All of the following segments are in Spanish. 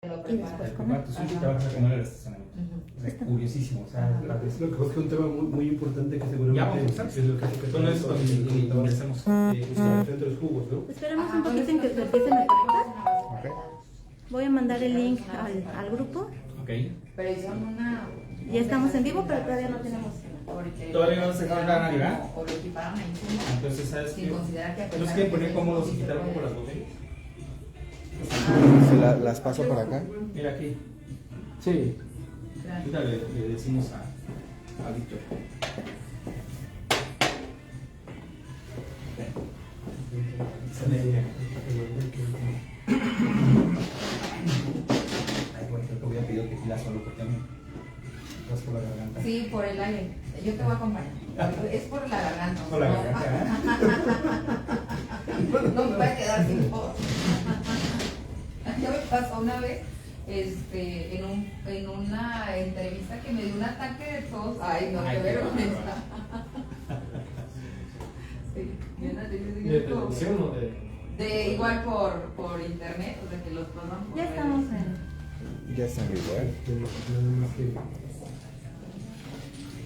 Lo Y después preparas tu sushi y te vas a comer el estacionamiento. O sea, curiosísimo. O sea, Lo que pasa es que un tema muy importante que seguramente ya vamos a usar. es lo que Con esto y ingresamos. frente a los jugos, ¿no? Esperemos un poquito en que se empiecen a conectar. Voy a mandar el link al grupo. Ok. Pero hicieron una... Ya estamos en vivo, pero todavía no tenemos. Todavía no se dejaron dar nadie, ¿verdad? O lo equiparon ahí encima. Entonces, ¿sabes qué? Sin considerar que a ¿Nos pesar quieren de poner que cómodos y sí se quitar un puede- poco las botellas? Se las paso para acá. Mira aquí. Sí. Ahorita le decimos a Víctor. Ay, bueno, creo que voy a pedir tequila solo porque me vas por la garganta. Sí, por el aire. Yo te voy a acompañar. Es por la garganta. Por la garganta, No me voy a quedar sin voz. Ya me pasó una vez en una entrevista que me dio un ataque de tos. Ay, no, qué vergüenza. Sí, de una ¿De televisión o de...? De igual por internet, o sea que los pasan por Ya redes. estamos en. Ya están igual.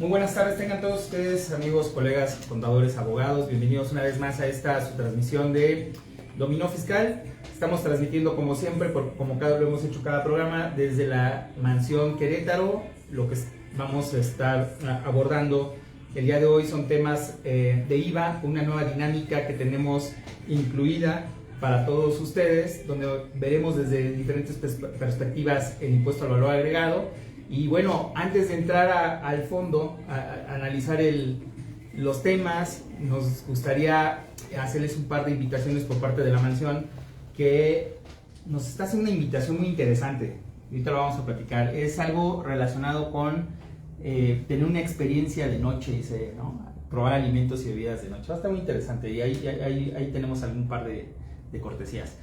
Muy buenas tardes, tengan todos ustedes, amigos, colegas, contadores, abogados. Bienvenidos una vez más a esta su transmisión de Dominó Fiscal. Estamos transmitiendo como siempre, como lo hemos hecho cada programa, desde la Mansión Querétaro. Lo que vamos a estar abordando el día de hoy son temas de IVA, una nueva dinámica que tenemos incluida para todos ustedes, donde veremos desde diferentes perspectivas el impuesto al valor agregado. Y bueno, antes de entrar al fondo, a analizar los temas, nos gustaría hacerles un par de invitaciones por parte de la mansión, que nos está haciendo una invitación muy interesante. Ahorita lo vamos a platicar. Es algo relacionado con tener una experiencia de noche, dice, ¿no? Probar alimentos y bebidas de noche. Va a estar muy interesante y ahí tenemos algún par de cortesías.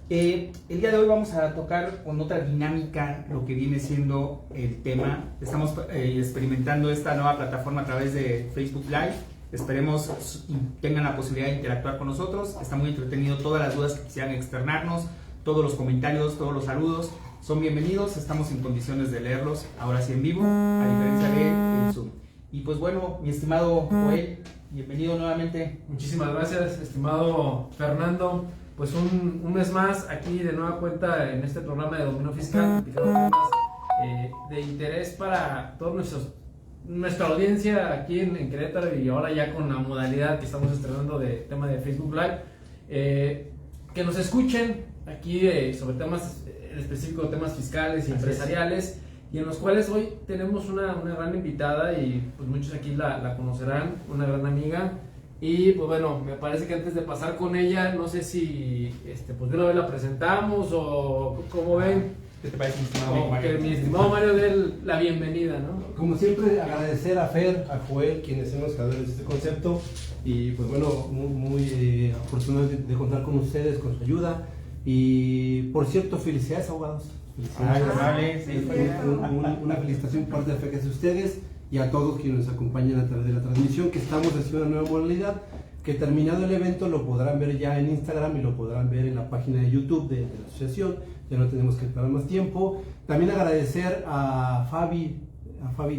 El día de hoy vamos a tocar con otra dinámica lo que viene siendo el tema. Estamos experimentando esta nueva plataforma a través de Facebook Live. Esperemos tengan la posibilidad de interactuar con nosotros. Está muy entretenido. Todas las dudas que quisieran externarnos, todos los comentarios, todos los saludos son bienvenidos. Estamos en condiciones de leerlos ahora sí en vivo, a diferencia del Zoom. Y pues bueno, mi estimado Joel, bienvenido nuevamente. Muchísimas gracias, estimado Fernando. Pues un mes más aquí de nueva cuenta en este programa de Dominó Fiscal, platicando temas de interés para toda nuestra audiencia aquí en Querétaro, y ahora ya con la modalidad que estamos estrenando de tema de Facebook Live. Que nos escuchen aquí sobre temas en específico, temas fiscales y empresariales, y en los cuales hoy tenemos una gran invitada, y pues muchos aquí la conocerán, una gran amiga. Y pues bueno, me parece que antes de pasar con ella, no sé si pues de una vez la presentamos o cómo ven. ¿Qué te parece, mi estimado Mario? Que mi estimado Mario dé la bienvenida, ¿no? Como siempre, agradecer a Fer, a Joel, quienes son los creadores de este concepto, y pues bueno, muy afortunado de contar con ustedes, con su ayuda. Y por cierto, felicidades, abogados. Felicidades. Vale, sí. Una felicitación por parte de FECAS de ustedes y a todos quienes nos acompañan a través de la transmisión, que estamos haciendo una nueva modalidad, que terminado el evento lo podrán ver ya en Instagram y lo podrán ver en la página de YouTube de la asociación. Ya no tenemos que esperar más tiempo. También agradecer a Fabi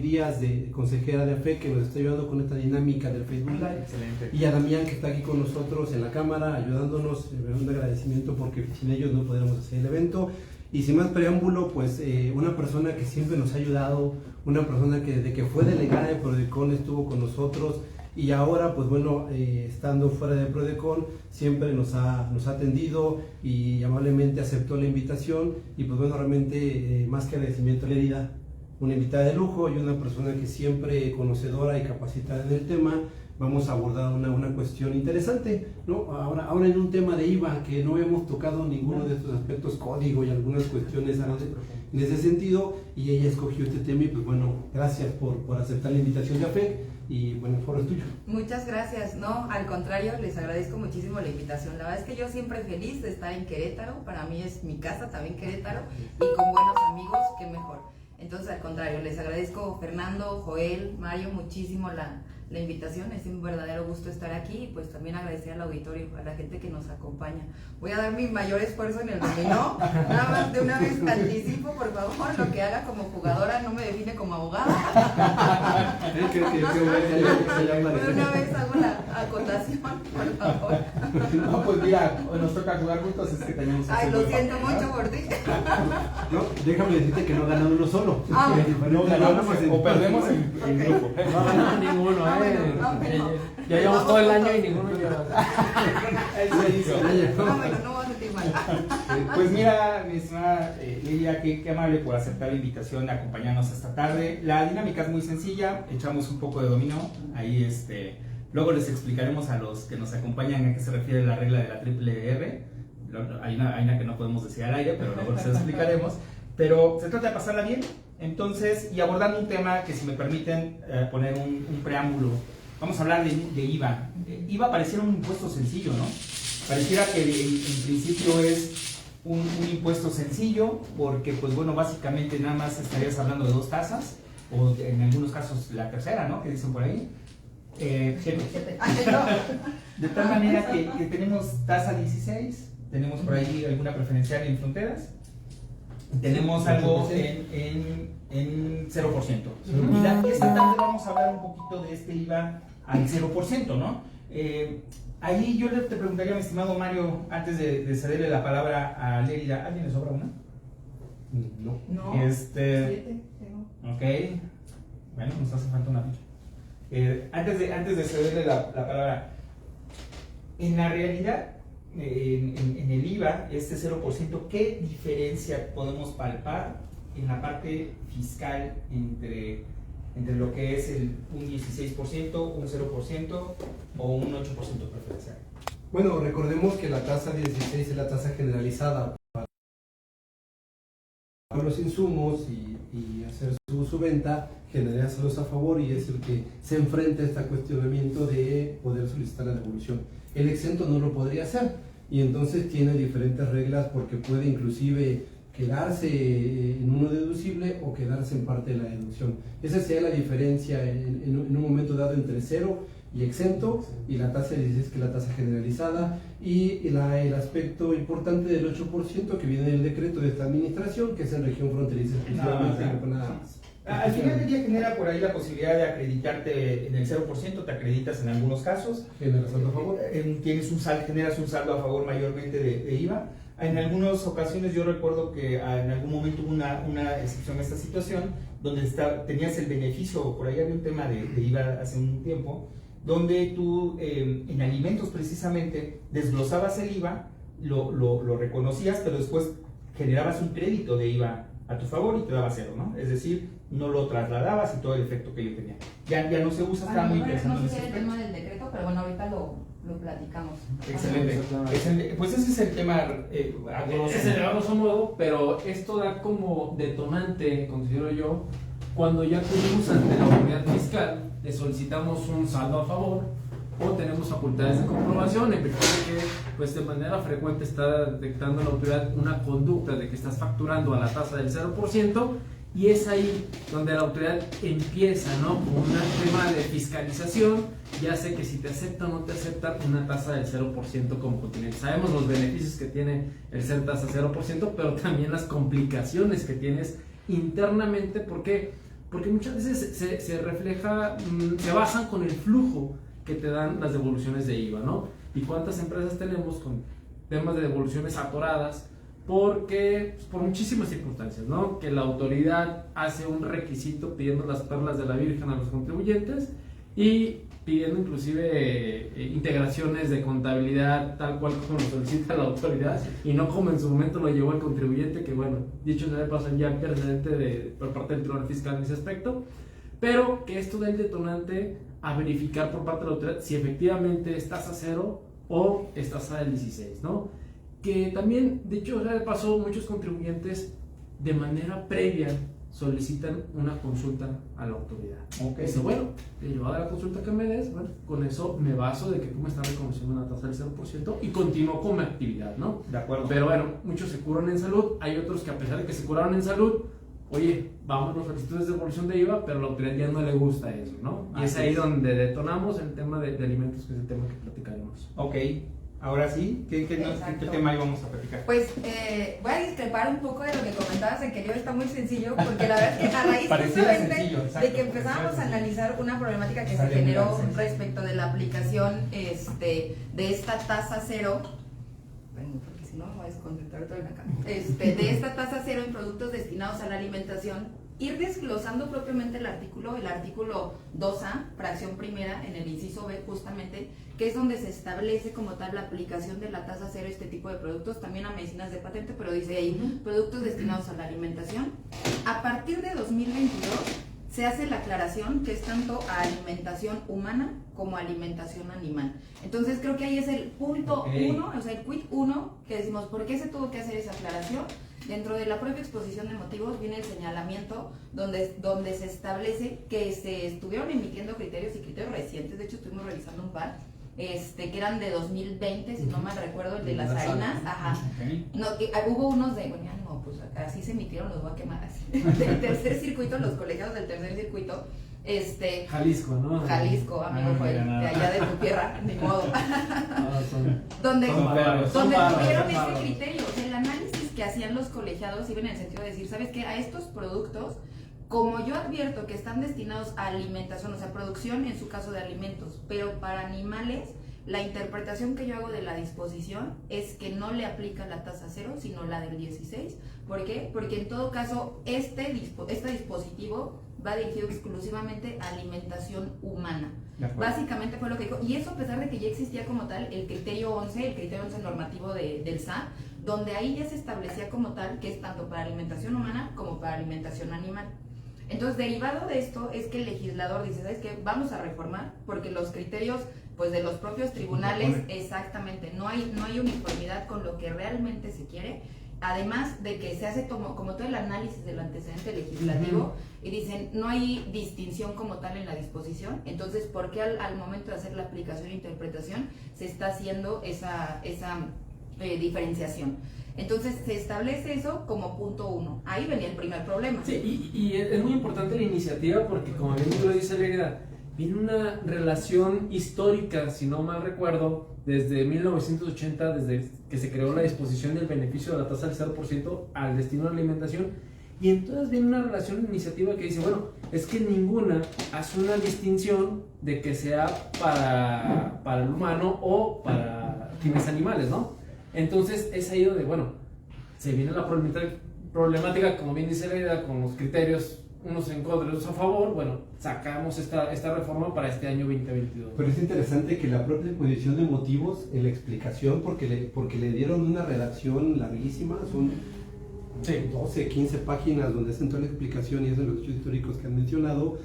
Díaz, de consejera de AFE, que nos está ayudando con esta dinámica del Facebook Live. Excelente. Y a Damián, que está aquí con nosotros en la cámara, ayudándonos. Un agradecimiento porque sin ellos no podríamos hacer el evento. Y sin más preámbulo, pues una persona que siempre nos ha ayudado, una persona que desde que fue delegada de Prodecon estuvo con nosotros, y ahora pues bueno, estando fuera de Prodecon, siempre nos ha atendido y amablemente aceptó la invitación. Y pues bueno, realmente más que agradecimiento, querida, una invitada de lujo y una persona que siempre conocedora y capacitada en el tema. Vamos a abordar una cuestión interesante, ¿no? Ahora en un tema de IVA, que no hemos tocado ninguno de estos aspectos, código y algunas cuestiones en ese sentido, y ella escogió este tema. Y pues bueno, gracias por aceptar la invitación de AFEC, y bueno, el foro es tuyo. Muchas gracias, no, al contrario, les agradezco muchísimo la invitación. La verdad es que yo siempre feliz de estar en Querétaro, para mí es mi casa también Querétaro, y con buenos amigos, qué mejor. Entonces Entonces, al contrario, les agradezco Fernando, Joel, Mario, muchísimo la invitación. Es un verdadero gusto estar aquí y pues también agradecer al auditorio, a la gente que nos acompaña. Voy a dar mi mayor esfuerzo en el dominó. Nada más de una vez anticipo, por favor, lo que haga como jugadora no me define como abogada. De una vez hago la acotación, por favor. No, pues mira, nos toca jugar juntos, es que tenemos que Ay, ser lo muy siento fácil, mucho ¿no? por ti. No, déjame decirte que no ha ganado uno solo. Ah, No ganamos o perdemos en grupo. No ha ganado ninguno, bueno. Ya llevamos todo el año y ninguno lleva. Eso hizo. No, bueno, no voy a sentir mal. Pues mira, mi estimada Lidia, qué amable por aceptar la invitación de acompañarnos esta tarde. La dinámica es muy sencilla, echamos un poco de dominó, ahí luego les explicaremos a los que nos acompañan a qué se refiere la regla de la triple R. Hay una que no podemos decir al aire, pero luego les explicaremos. Pero se trata de pasarla bien, entonces, y abordando un tema que, si me permiten poner un preámbulo, vamos a hablar de IVA. IVA pareciera un impuesto sencillo, ¿no? Pareciera que en principio es un impuesto sencillo, porque pues bueno, básicamente nada más estarías hablando de 2 tasas, o en algunos casos la tercera, ¿no? Que dicen por ahí. De tal manera que tenemos tasa 16, tenemos por ahí alguna preferencial en fronteras, tenemos algo en 0%. Y esta tarde vamos a hablar un poquito de este IVA al 0%, ¿no? Ahí yo te preguntaría, mi estimado Mario, antes de cederle la palabra a Lérida, ¿alguien le sobra una? No. No. 7. Ok. Bueno, nos hace falta una ficha. Antes de cederle la palabra, en la realidad, en el IVA, este 0%, ¿qué diferencia podemos palpar en la parte fiscal entre lo que es un 16%, un 0% o un 8% preferencial? Bueno, recordemos que la tasa 16 es la tasa generalizada para los insumos y hacer su venta, generárselos a favor, y es el que se enfrenta a este cuestionamiento de poder solicitar la devolución. El exento no lo podría hacer, y entonces tiene diferentes reglas, porque puede inclusive quedarse en uno deducible o quedarse en parte de la deducción. Esa sería la diferencia en un momento dado entre 0 y exento, y la tasa 16, que es la tasa generalizada, y el aspecto importante del 8% que viene del decreto de esta administración, que es en región fronteriza exclusivamente, no con nada más. Al final del día genera por ahí la posibilidad de acreditarte en el 0%, te acreditas en algunos casos. ¿Generas saldo a favor? Generas un saldo a favor mayormente de IVA. En algunas ocasiones yo recuerdo que en algún momento hubo una excepción a esta situación, donde tenías el beneficio, por ahí había un tema de IVA hace un tiempo, donde tú en alimentos precisamente desglosabas el IVA, lo reconocías, pero después generabas un crédito de IVA a tu favor y te daba 0, ¿no? Es decir, no lo trasladabas y todo el efecto que ello tenía. Ya no se usa, está muy interesante. No sé si era el tema del decreto, pero bueno, ahorita lo platicamos. Excelente. Pues ese es el tema a grosso modo, pero esto da como detonante, considero yo, cuando ya acudimos ante la autoridad fiscal, le solicitamos un saldo a favor o tenemos facultades de comprobación, en virtud de que pues de manera frecuente está detectando la autoridad una conducta de que estás facturando a la tasa del 0%, y es ahí donde la autoridad empieza, ¿no?, con un tema de fiscalización, ya sé que si te acepta o no te acepta una tasa del 0% como continente. Sabemos los beneficios que tiene el ser tasa 0%, pero también las complicaciones que tienes internamente. ¿Por qué? Porque muchas veces se refleja, se basan con el flujo que te dan las devoluciones de IVA, ¿no? Y cuántas empresas tenemos con temas de devoluciones atoradas, porque pues, por muchísimas circunstancias, ¿no? Que la autoridad hace un requisito pidiendo las perlas de la Virgen a los contribuyentes y pidiendo inclusive integraciones de contabilidad tal cual como lo solicita la autoridad y no como en su momento lo llevó el contribuyente, que bueno, dicho sea de paso, ya hay precedente por parte del Tribunal Fiscal en ese aspecto, pero que esto da el detonante a verificar por parte de la autoridad si efectivamente es tasa 0 o es tasa del 16, ¿no? Que también, de hecho, ya de paso, muchos contribuyentes de manera previa solicitan una consulta a la autoridad. Okay. Dice, bueno, yo a la consulta que me des, bueno, con eso me baso de que tú me estás reconociendo una tasa del 0% y continúo con mi actividad, ¿no? De acuerdo. Pero bueno, muchos se curan en salud, hay otros que a pesar de que se curaron en salud, oye, vamos, nos solicitudes de devolución de IVA, pero la autoridad ya no le gusta eso, ¿no? Y es Así ahí es. donde detonamos el tema de alimentos, que es el tema que platicaremos. Ok, ahora sí, ¿qué Exacto. tema íbamos a platicar? Pues voy a discrepar un poco de lo que comentabas en que el lío está muy sencillo, porque la verdad es que a raíz Pareciera justamente sencillo, exacto, de que empezábamos a pareciera analizar una problemática que se Sale muy generó sencillo. respecto de la aplicación de esta tasa cero, bueno, porque si no me voy a desconcentrar todo en acá, de esta tasa cero en productos destinados a la alimentación, ir desglosando propiamente el artículo 2A, fracción primera, en el inciso B justamente, que es donde se establece como tal la aplicación de la tasa cero a este tipo de productos, también a medicinas de patente, pero dice ahí, productos destinados a la alimentación. A partir de 2022 se hace la aclaración que es tanto a alimentación humana como a alimentación animal. Entonces creo que ahí es el punto 1, o sea, el quid 1, que decimos, ¿por qué se tuvo que hacer esa aclaración? Dentro de la propia exposición de motivos viene el señalamiento donde se establece que se estuvieron emitiendo criterios y criterios recientes, de hecho estuvimos revisando un par, que eran de 2020, si no mal recuerdo, el de las harinas, ajá. Okay. No, hubo unos de, bueno, ya no, pues así se emitieron, los voy a quemar así. Del tercer circuito, los colegiados del tercer circuito, Jalisco, ¿no? Jalisco, amigo, Ah, fue mira, de nada. allá de tu tierra, ni modo. Ah, Donde Son bárbaros, son donde bárbaros, tuvieron son ese bárbaros. criterio, o sea, el análisis que hacían los colegiados iba en el sentido de decir, ¿sabes qué? A estos productos, como yo advierto que están destinados a alimentación, o sea, producción en su caso de alimentos, pero para animales, la interpretación que yo hago de la disposición es que no le aplica la tasa cero, sino la del 16. ¿Por qué? Porque en todo caso, este dispositivo va dirigido exclusivamente a alimentación humana. Básicamente fue lo que dijo, y eso a pesar de que ya existía como tal el criterio 11 normativo del SAT, donde ahí ya se establecía como tal que es tanto para alimentación humana como para alimentación animal. Entonces, derivado de esto es que el legislador dice, ¿sabes qué? Vamos a reformar, porque los criterios pues de los propios tribunales, exactamente, no hay uniformidad con lo que realmente se quiere, además de que se hace como todo el análisis del antecedente legislativo y dicen, no hay distinción como tal en la disposición, entonces, ¿por qué al momento de hacer la aplicación e interpretación se está haciendo esa diferenciación? Entonces se establece eso como punto 1. Ahí venía el primer problema. Sí, y es muy importante la iniciativa porque, como bien lo dice Lérida, viene una relación histórica, si no mal recuerdo, desde 1980, desde que se creó la disposición del beneficio de la tasa del 0% al destino de la alimentación, y entonces viene una relación iniciativa que dice, bueno, es que ninguna hace una distinción de que sea para el humano o para fines animales, ¿no? Entonces es ahí donde, bueno, se viene la problemática, como bien dice la idea, con los criterios, unos en contra, otros a favor. Bueno, sacamos esta reforma para este año 2022. Pero es interesante que la propia exposición de motivos en la explicación, porque le dieron una redacción larguísima, son 12, 15 páginas donde hacen toda la explicación y hacen los hechos históricos que han mencionado.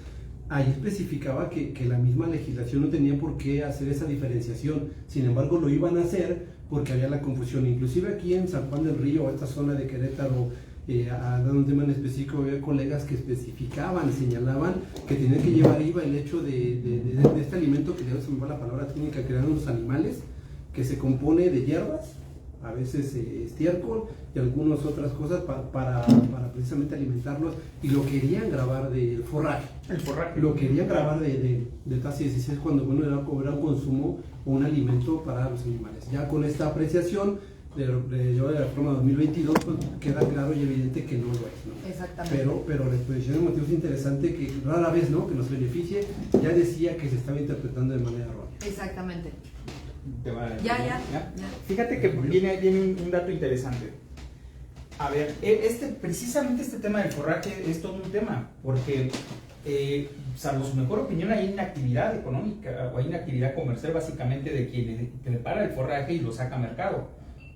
Ahí especificaba que la misma legislación no tenía por qué hacer esa diferenciación, sin embargo lo iban a hacer porque había la confusión. Inclusive aquí en San Juan del Río, esta zona de Querétaro, dando un tema en específico, había colegas que especificaban, señalaban que tenían que llevar IVA el hecho de este alimento, que ya se me va la palabra técnica, que eran los animales, que se compone de hierbas, a veces estiércol y algunas otras cosas para precisamente alimentarlos, y lo querían grabar de forraje. El forraje. Lo querían grabar de tasa 16 cuando era un consumo o un alimento para los animales. Ya con esta apreciación de la reforma 2022, pues queda claro y evidente que no lo es, ¿no? Exactamente. Pero la exposición de motivos es interesante, que rara vez, ¿no?, que nos beneficie, ya decía que se estaba interpretando de manera errónea. Exactamente. Ya. Fíjate que viene un dato interesante. A ver, precisamente este tema del forraje es todo un tema, porque salvo su mejor opinión, hay inactividad económica o hay inactividad comercial básicamente de quien prepara el forraje y lo saca a mercado,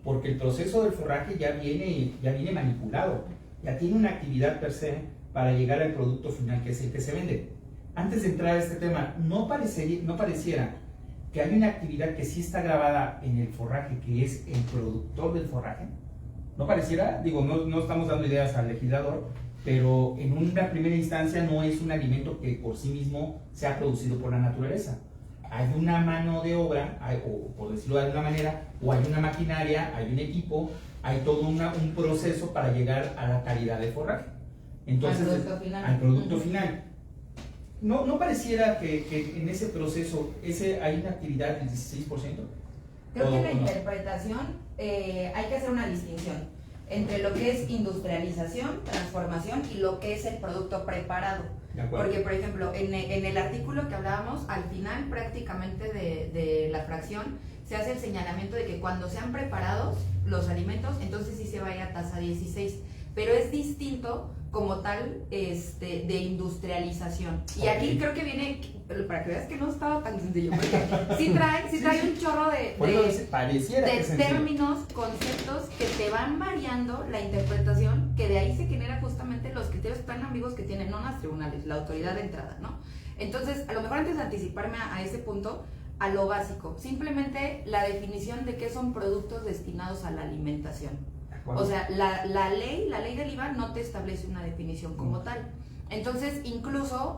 porque el proceso del forraje ya viene manipulado, ya tiene una actividad per se para llegar al producto final, que es el que se vende. Antes de entrar a este tema, no pareciera que hay una actividad que sí está grabada en el forraje, que es el productor del forraje. No pareciera, digo, no estamos dando ideas al legislador, pero en una primera instancia no es un alimento que por sí mismo sea producido por la naturaleza. Hay una mano de obra, o por decirlo de alguna manera, o hay una maquinaria, hay un equipo, hay todo un proceso para llegar a la calidad del forraje. Entonces, al producto final. ¿No pareciera que en ese proceso hay una actividad del 16%? Creo que en la no? interpretación hay que hacer una distinción entre lo que es industrialización, transformación y lo que es el producto preparado. De acuerdo. Porque, por ejemplo, en el artículo que hablábamos, al final prácticamente de la fracción, se hace el señalamiento de que cuando sean preparados los alimentos, entonces sí se va a ir a tasa 16. Pero es distinto como tal de industrialización. Y aquí creo que viene, para que veas que no estaba tan sencillo, porque sí trae un chorro de términos, conceptos que te van variando la interpretación, que de ahí se genera justamente los criterios tan ambiguos que tienen, no las tribunales, la autoridad de entrada, ¿no? Entonces, a lo mejor antes de anticiparme a ese punto, a lo básico, simplemente la definición de qué son productos destinados a la alimentación. O sea, la ley del IVA no te establece una definición como tal. Entonces, incluso,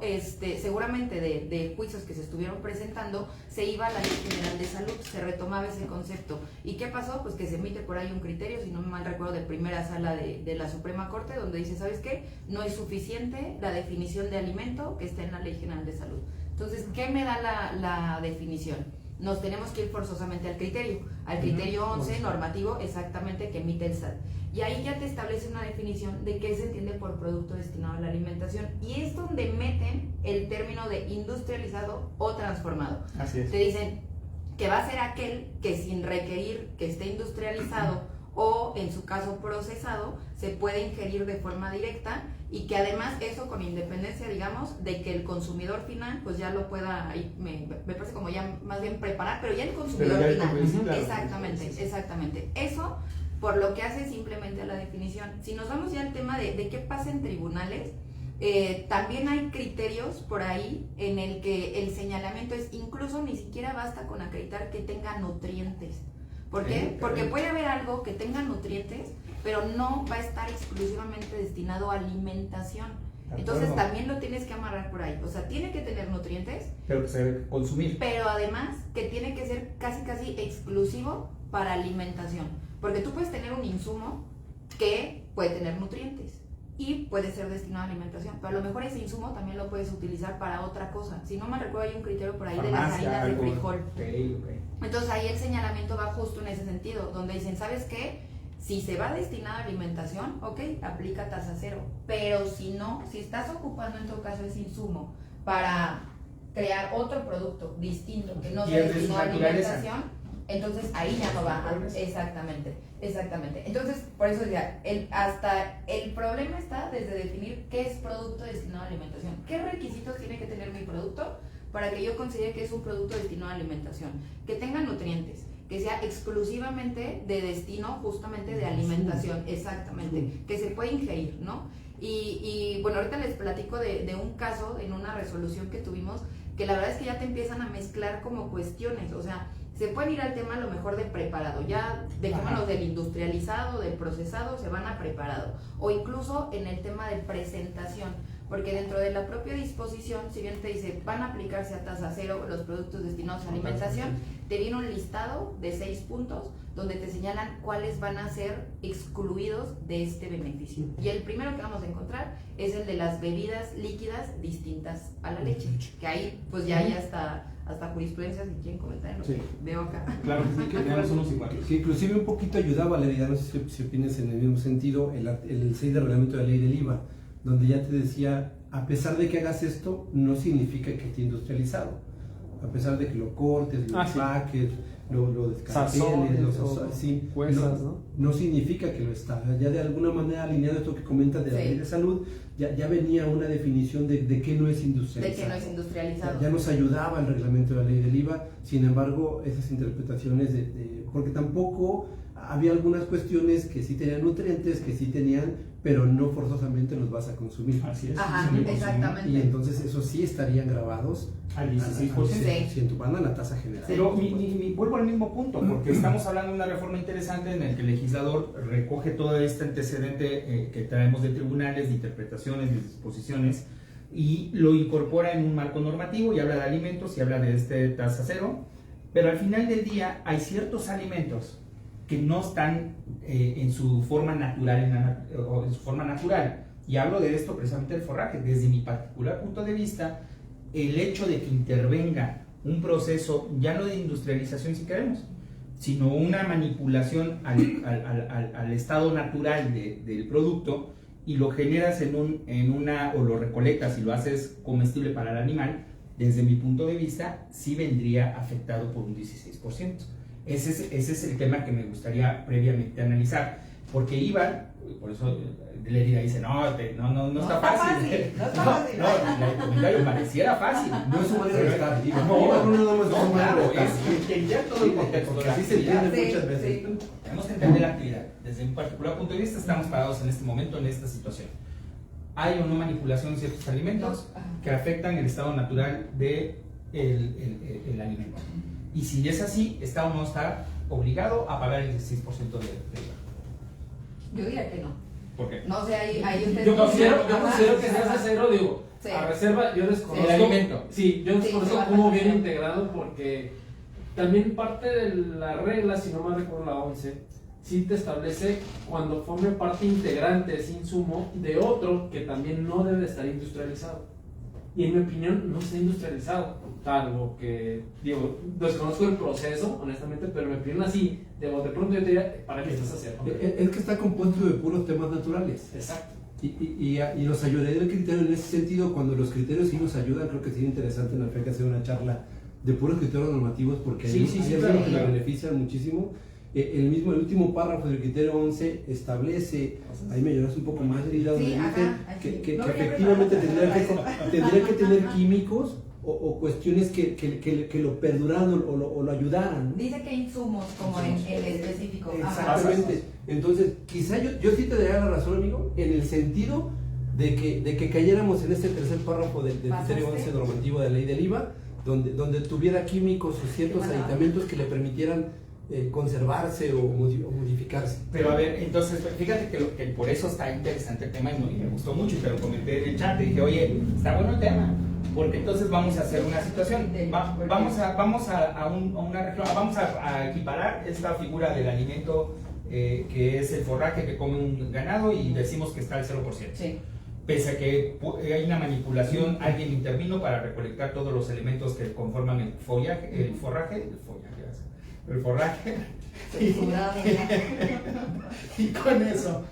seguramente de juicios que se estuvieron presentando, se iba a la Ley General de Salud, se retomaba ese concepto. ¿Y qué pasó? Pues que se emite por ahí un criterio, si no me mal recuerdo, de primera sala de la Suprema Corte, donde dice, ¿sabes qué? No es suficiente la definición de alimento que está en la Ley General de Salud. Entonces, ¿qué me da la definición? Nos tenemos que ir forzosamente al criterio 11 normativo exactamente que emite el SAT. Y ahí ya te establece una definición de qué se entiende por producto destinado a la alimentación. Y es donde meten el término de industrializado o transformado. Así es. Te dicen que va a ser aquel que sin requerir que esté industrializado o en su caso procesado, se puede ingerir de forma directa y que además eso con independencia, digamos, de que el consumidor final pues ya lo pueda, me parece como ya más bien preparar, pero ya el consumidor final. Exactamente. Eso por lo que hace simplemente la definición. Si nos vamos ya al tema de qué pasa en tribunales, también hay criterios por ahí en el que el señalamiento es incluso ni siquiera basta con acreditar que tenga nutrientes. ¿Por qué? Porque puede haber algo que tenga nutrientes, pero no va a estar exclusivamente destinado a alimentación. Entonces también lo tienes que amarrar por ahí. O sea, tiene que tener nutrientes, pero que se debe consumir. Pero además que tiene que ser casi exclusivo para alimentación. Porque tú puedes tener un insumo que puede tener nutrientes y puede ser destinado a alimentación, pero a lo mejor ese insumo también lo puedes utilizar para otra cosa. Si no me recuerdo, hay un criterio por ahí de las harinas de frijol. Okay. Entonces ahí el señalamiento va justo en ese sentido, donde dicen, ¿sabes qué? Si se va destinado a alimentación, ok, aplica tasa cero, pero si no, si estás ocupando en todo caso ese insumo para crear otro producto distinto que no sea destinado a alimentación, entonces ahí ya no va. Exactamente. Entonces, por eso decía, hasta el problema está desde definir qué es producto destinado a alimentación. ¿Qué requisitos tiene que tener mi producto para que yo considere que es un producto destinado a alimentación? Que tenga nutrientes, que sea exclusivamente de destino justamente de alimentación, exactamente, que se puede ingerir, ¿no? Y bueno, ahorita les platico de un caso en una resolución que tuvimos, que la verdad es que ya te empiezan a mezclar como cuestiones, o sea, se pueden ir al tema a lo mejor de preparado, ya dejémonos del industrializado, del procesado, se van a preparado, o incluso en el tema de presentación, porque dentro de la propia disposición, si bien te dice van a aplicarse a tasa cero los productos destinados a alimentación, te viene un listado de 6 puntos donde te señalan cuáles van a ser excluidos de este beneficio. Y el primero que vamos a encontrar es el de las bebidas líquidas distintas a la leche, que ahí pues ya hay hasta jurisprudencia, si quieren comentar, sí. Veo acá. Claro, sí, que tenemos unos iguales. Que inclusive un poquito ayudaba, Valeria, no sé si opinas en el mismo sentido, el 6 del reglamento de la ley del IVA, donde ya te decía, a pesar de que hagas esto, no significa que esté industrializado. A pesar de que lo cortes, lo empaques, lo descarteles, no significa que lo está. Ya de alguna manera, alineado a esto que comentas de la ley de salud, ya venía una definición de qué no es industrializado. Ya nos ayudaba el reglamento de la ley del IVA, sin embargo, esas interpretaciones porque tampoco había algunas cuestiones que sí tenían nutrientes, que sí tenían, pero no forzosamente los vas a consumir. Así es. Ajá, exactamente. Y entonces esos sí estarían grabados al 16%. Si en tu banda la tasa general. Pero vuelvo al mismo punto, porque estamos hablando de una reforma interesante en el que el legislador recoge todo este antecedente que traemos de tribunales, de interpretaciones, de disposiciones, y lo incorpora en un marco normativo y habla de alimentos y habla de tasa cero, pero al final del día hay ciertos alimentos que no están en su forma natural, Y hablo de esto precisamente del forraje. Desde mi particular punto de vista, el hecho de que intervenga un proceso, ya no de industrialización si queremos, sino una manipulación al estado natural del producto, y lo generas o lo recolectas y lo haces comestible para el animal, desde mi punto de vista, sí vendría afectado por un 16%. Ese es el tema que me gustaría previamente analizar, porque Iván, por eso Lérida dice, no está fácil. No está fácil. No, el comentario pareciera fácil. No es su manera de estar. No, nada más no, claro, es entender todo el contexto de la así se actividad. entiende muchas veces. Sí. Tenemos que entender la actividad. Desde un particular punto de vista, estamos parados en este momento, en esta situación. Hay o no manipulación de ciertos alimentos que afectan el estado natural del el alimento. Y si es así, está o no está obligado a pagar el 16% de IVA. Yo diría que no. ¿Por qué? No sé, ahí ustedes. Yo considero Ajá. que se hace cero, digo, Sí. a reserva yo desconozco. El alimento. Sí, yo Sí, desconozco sí, cómo sí. viene integrado, porque también parte de la regla, si no mal recuerdo la 11, sí te establece cuando forme parte integrante ese insumo de otro que también no debe estar industrializado. Y en mi opinión no está industrializado, salvo que, digo, desconozco el proceso, honestamente, pero en mi opinión así, de pronto yo te diría, ¿para qué estás haciendo? Es que está compuesto de puros temas naturales. Exacto. Y los ayudaré del criterio en ese sentido. Cuando los criterios sí nos ayudan, creo que sería interesante en la FEC hacer una charla de puros criterios normativos, porque Sí, hay sí, algunos claro, que claro. le benefician muchísimo. El último párrafo del criterio 11 establece, ahí me ayudas un poco más, Lila, donde Sí, dice ajá, que, así. que No había efectivamente preparado para tendría que tener químicos o cuestiones que lo perduraran o lo ayudaran, ¿no? Dice que insumos, como en el específico. Ajá. Exactamente. Entonces, quizá yo sí te daría la razón, amigo, en el sentido de que cayéramos en este tercer párrafo del criterio 11 normativo de la ley del IVA, donde tuviera químicos o ciertos aditamentos que le permitieran conservarse o modificarse. Pero a ver, entonces, fíjate que por eso está interesante el tema y me gustó mucho y te lo comenté en el chat. Te dije, oye, está bueno el tema, porque entonces vamos a hacer una situación. Vamos a equiparar esta figura del alimento que es el forraje que come un ganado y decimos que está al 0%. Sí. Pese a que hay una manipulación, alguien intervino para recolectar todos los elementos que conforman el forraje. Y con eso,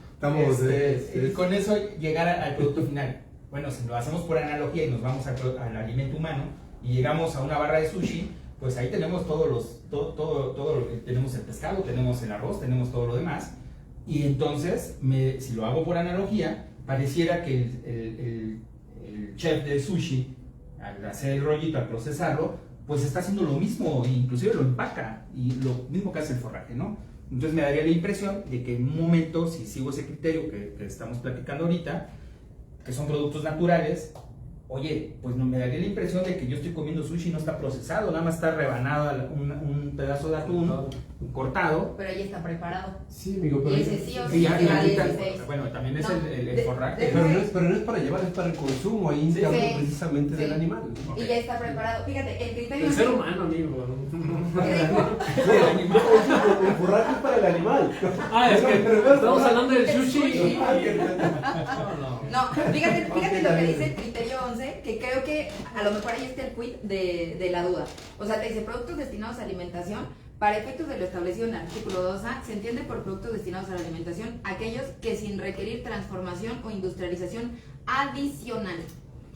y con eso llegar al producto final. Bueno, si lo hacemos por analogía y nos vamos al alimento humano y llegamos a una barra de sushi, pues ahí tenemos tenemos el pescado, tenemos el arroz, tenemos todo lo demás. Y entonces, si lo hago por analogía, pareciera que el chef del sushi, al hacer el rollito, al procesarlo, pues está haciendo lo mismo, inclusive lo empaca, y lo mismo que hace el forraje, ¿no? Entonces me daría la impresión de que en un momento, si sigo ese criterio que estamos platicando ahorita, que son productos naturales, oye, pues no me daría la impresión de que yo estoy comiendo sushi y no está procesado, nada más está rebanado un pedazo de atún cortado. Pero ahí está preparado. Sí, amigo, pero Y ese sí o Y sí ya, lleva ahorita, 16. bueno, también es No, el forraje. pero no es para llevar, es para el consumo ahí interno Sí, precisamente del sí. animal. Y ya está preparado. Fíjate, el criterio. El ser humano, amigo. El forraje es para el animal. Ah, es que Pero estamos hablando del del sushi. sushi. No. No, fíjate lo que dice el criterio 11, que creo que a lo mejor ahí está el quid de la duda. O sea, te dice productos destinados a alimentación. Para efectos de lo establecido en el artículo 2A, se entiende por productos destinados a la alimentación aquellos que sin requerir transformación o industrialización adicional.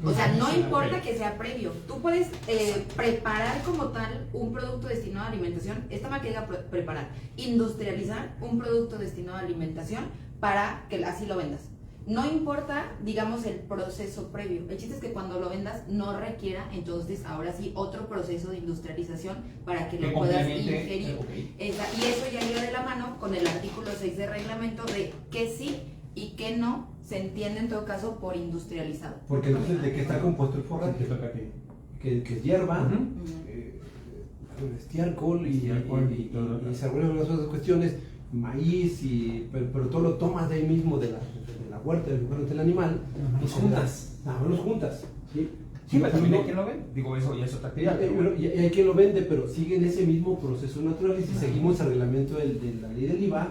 O sea, no importa que sea previo. Tú puedes preparar como tal un producto destinado a alimentación, está mal que diga preparar, industrializar un producto destinado a alimentación para que así lo vendas. No importa, digamos, el proceso previo. El chiste es que cuando lo vendas no requiera, entonces, ahora sí, otro proceso de industrialización para que lo puedas ingerir. Okay. Y eso ya iba de la mano con el artículo 6 del reglamento de que sí y que no se entiende en todo caso por industrializado. Porque entonces, ¿de qué está compuesto el forraje? Que es hierba, estiércol y algunas otras cuestiones, maíz, pero todo lo tomas de ahí mismo de la huerta del animal. Los juntas. Los juntas, ¿sí? Sí, pero también hay quien lo ve. Digo, eso ya es otra actividad. Y hay quien lo vende, pero sigue en ese mismo proceso natural. Y si seguimos el reglamento de la ley del IVA,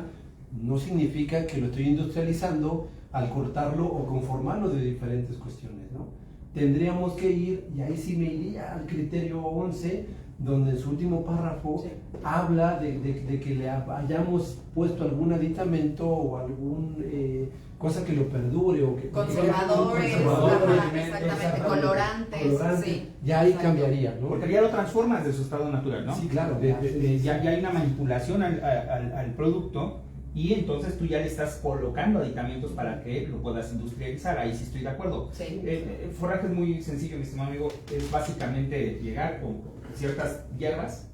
no significa que lo estoy industrializando al cortarlo o conformarlo de diferentes cuestiones, ¿no? Tendríamos que ir, y ahí sí me iría al criterio 11, donde en su último párrafo habla de que le hayamos puesto algún aditamento o algún cosa que lo perdure o que conservadores, exactamente, colorantes, sí. Ya ahí cambiaría, ¿no? Porque ya lo transformas de su estado natural, ¿no? Sí, claro. Ya hay una manipulación al producto y entonces tú ya le estás colocando aditamentos para que lo puedas industrializar. Ahí sí estoy de acuerdo. Sí. El forraje es muy sencillo, mi estimado amigo. Es básicamente llegar con ciertas hierbas.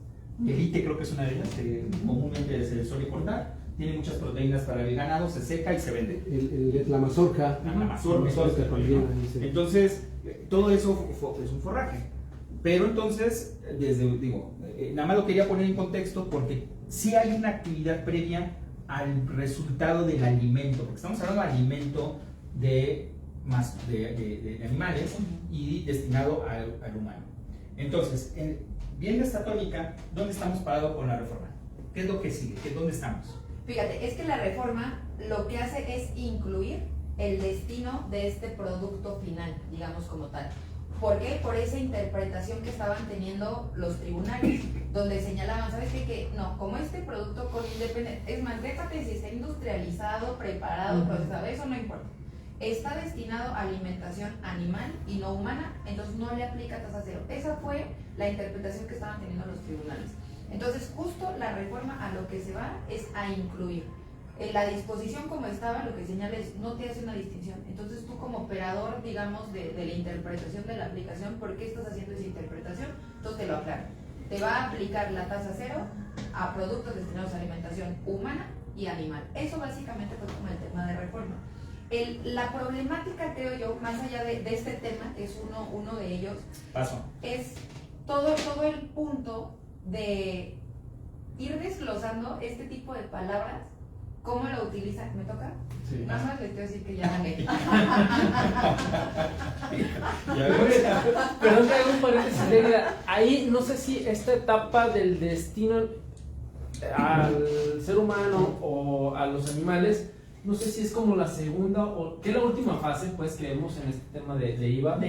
Elite creo que es una de ellas que comúnmente se le suele cortar. Tiene muchas proteínas para el ganado, se seca y se vende. La mazorca. La mazorca también, ¿no? Entonces, todo eso es un forraje. Pero entonces, nada más lo quería poner en contexto porque sí hay una actividad previa al resultado del alimento, porque estamos hablando de alimento de animales y destinado al humano. Entonces, viendo esta tónica, ¿dónde estamos parados con la reforma? ¿Qué es lo que sigue? ¿Dónde estamos? Fíjate, es que la reforma lo que hace es incluir el destino de este producto final, digamos como tal. ¿Por qué? Por esa interpretación que estaban teniendo los tribunales, donde señalaban, ¿sabes qué? Que no, como este producto con independencia, es más, déjate si está industrializado, preparado, procesado, eso no importa. Está destinado a alimentación animal y no humana, entonces no le aplica tasa cero. Esa fue la interpretación que estaban teniendo los tribunales. Entonces, justo la reforma a lo que se va es a incluir. En la disposición como estaba, lo que señala es, no te hace una distinción. Entonces tú como operador, digamos, de la interpretación de la aplicación, ¿por qué estás haciendo esa interpretación? Entonces te lo aclaro. Te va a aplicar la tasa cero a productos destinados a alimentación humana y animal. Eso básicamente fue como el tema de reforma. La problemática, creo yo, más allá de este tema, es uno de ellos, es todo el punto de ir desglosando este tipo de palabras. ¿Cómo lo utilizan? ¿Me toca? Sí. Nada más les quiero decir que ya gané. Perdón que haga un paréntesis, Leila. Ahí no sé si esta etapa del destino al ser humano o a los animales, no sé si es como la segunda o que es la última fase, pues, que vemos en este tema de IVA.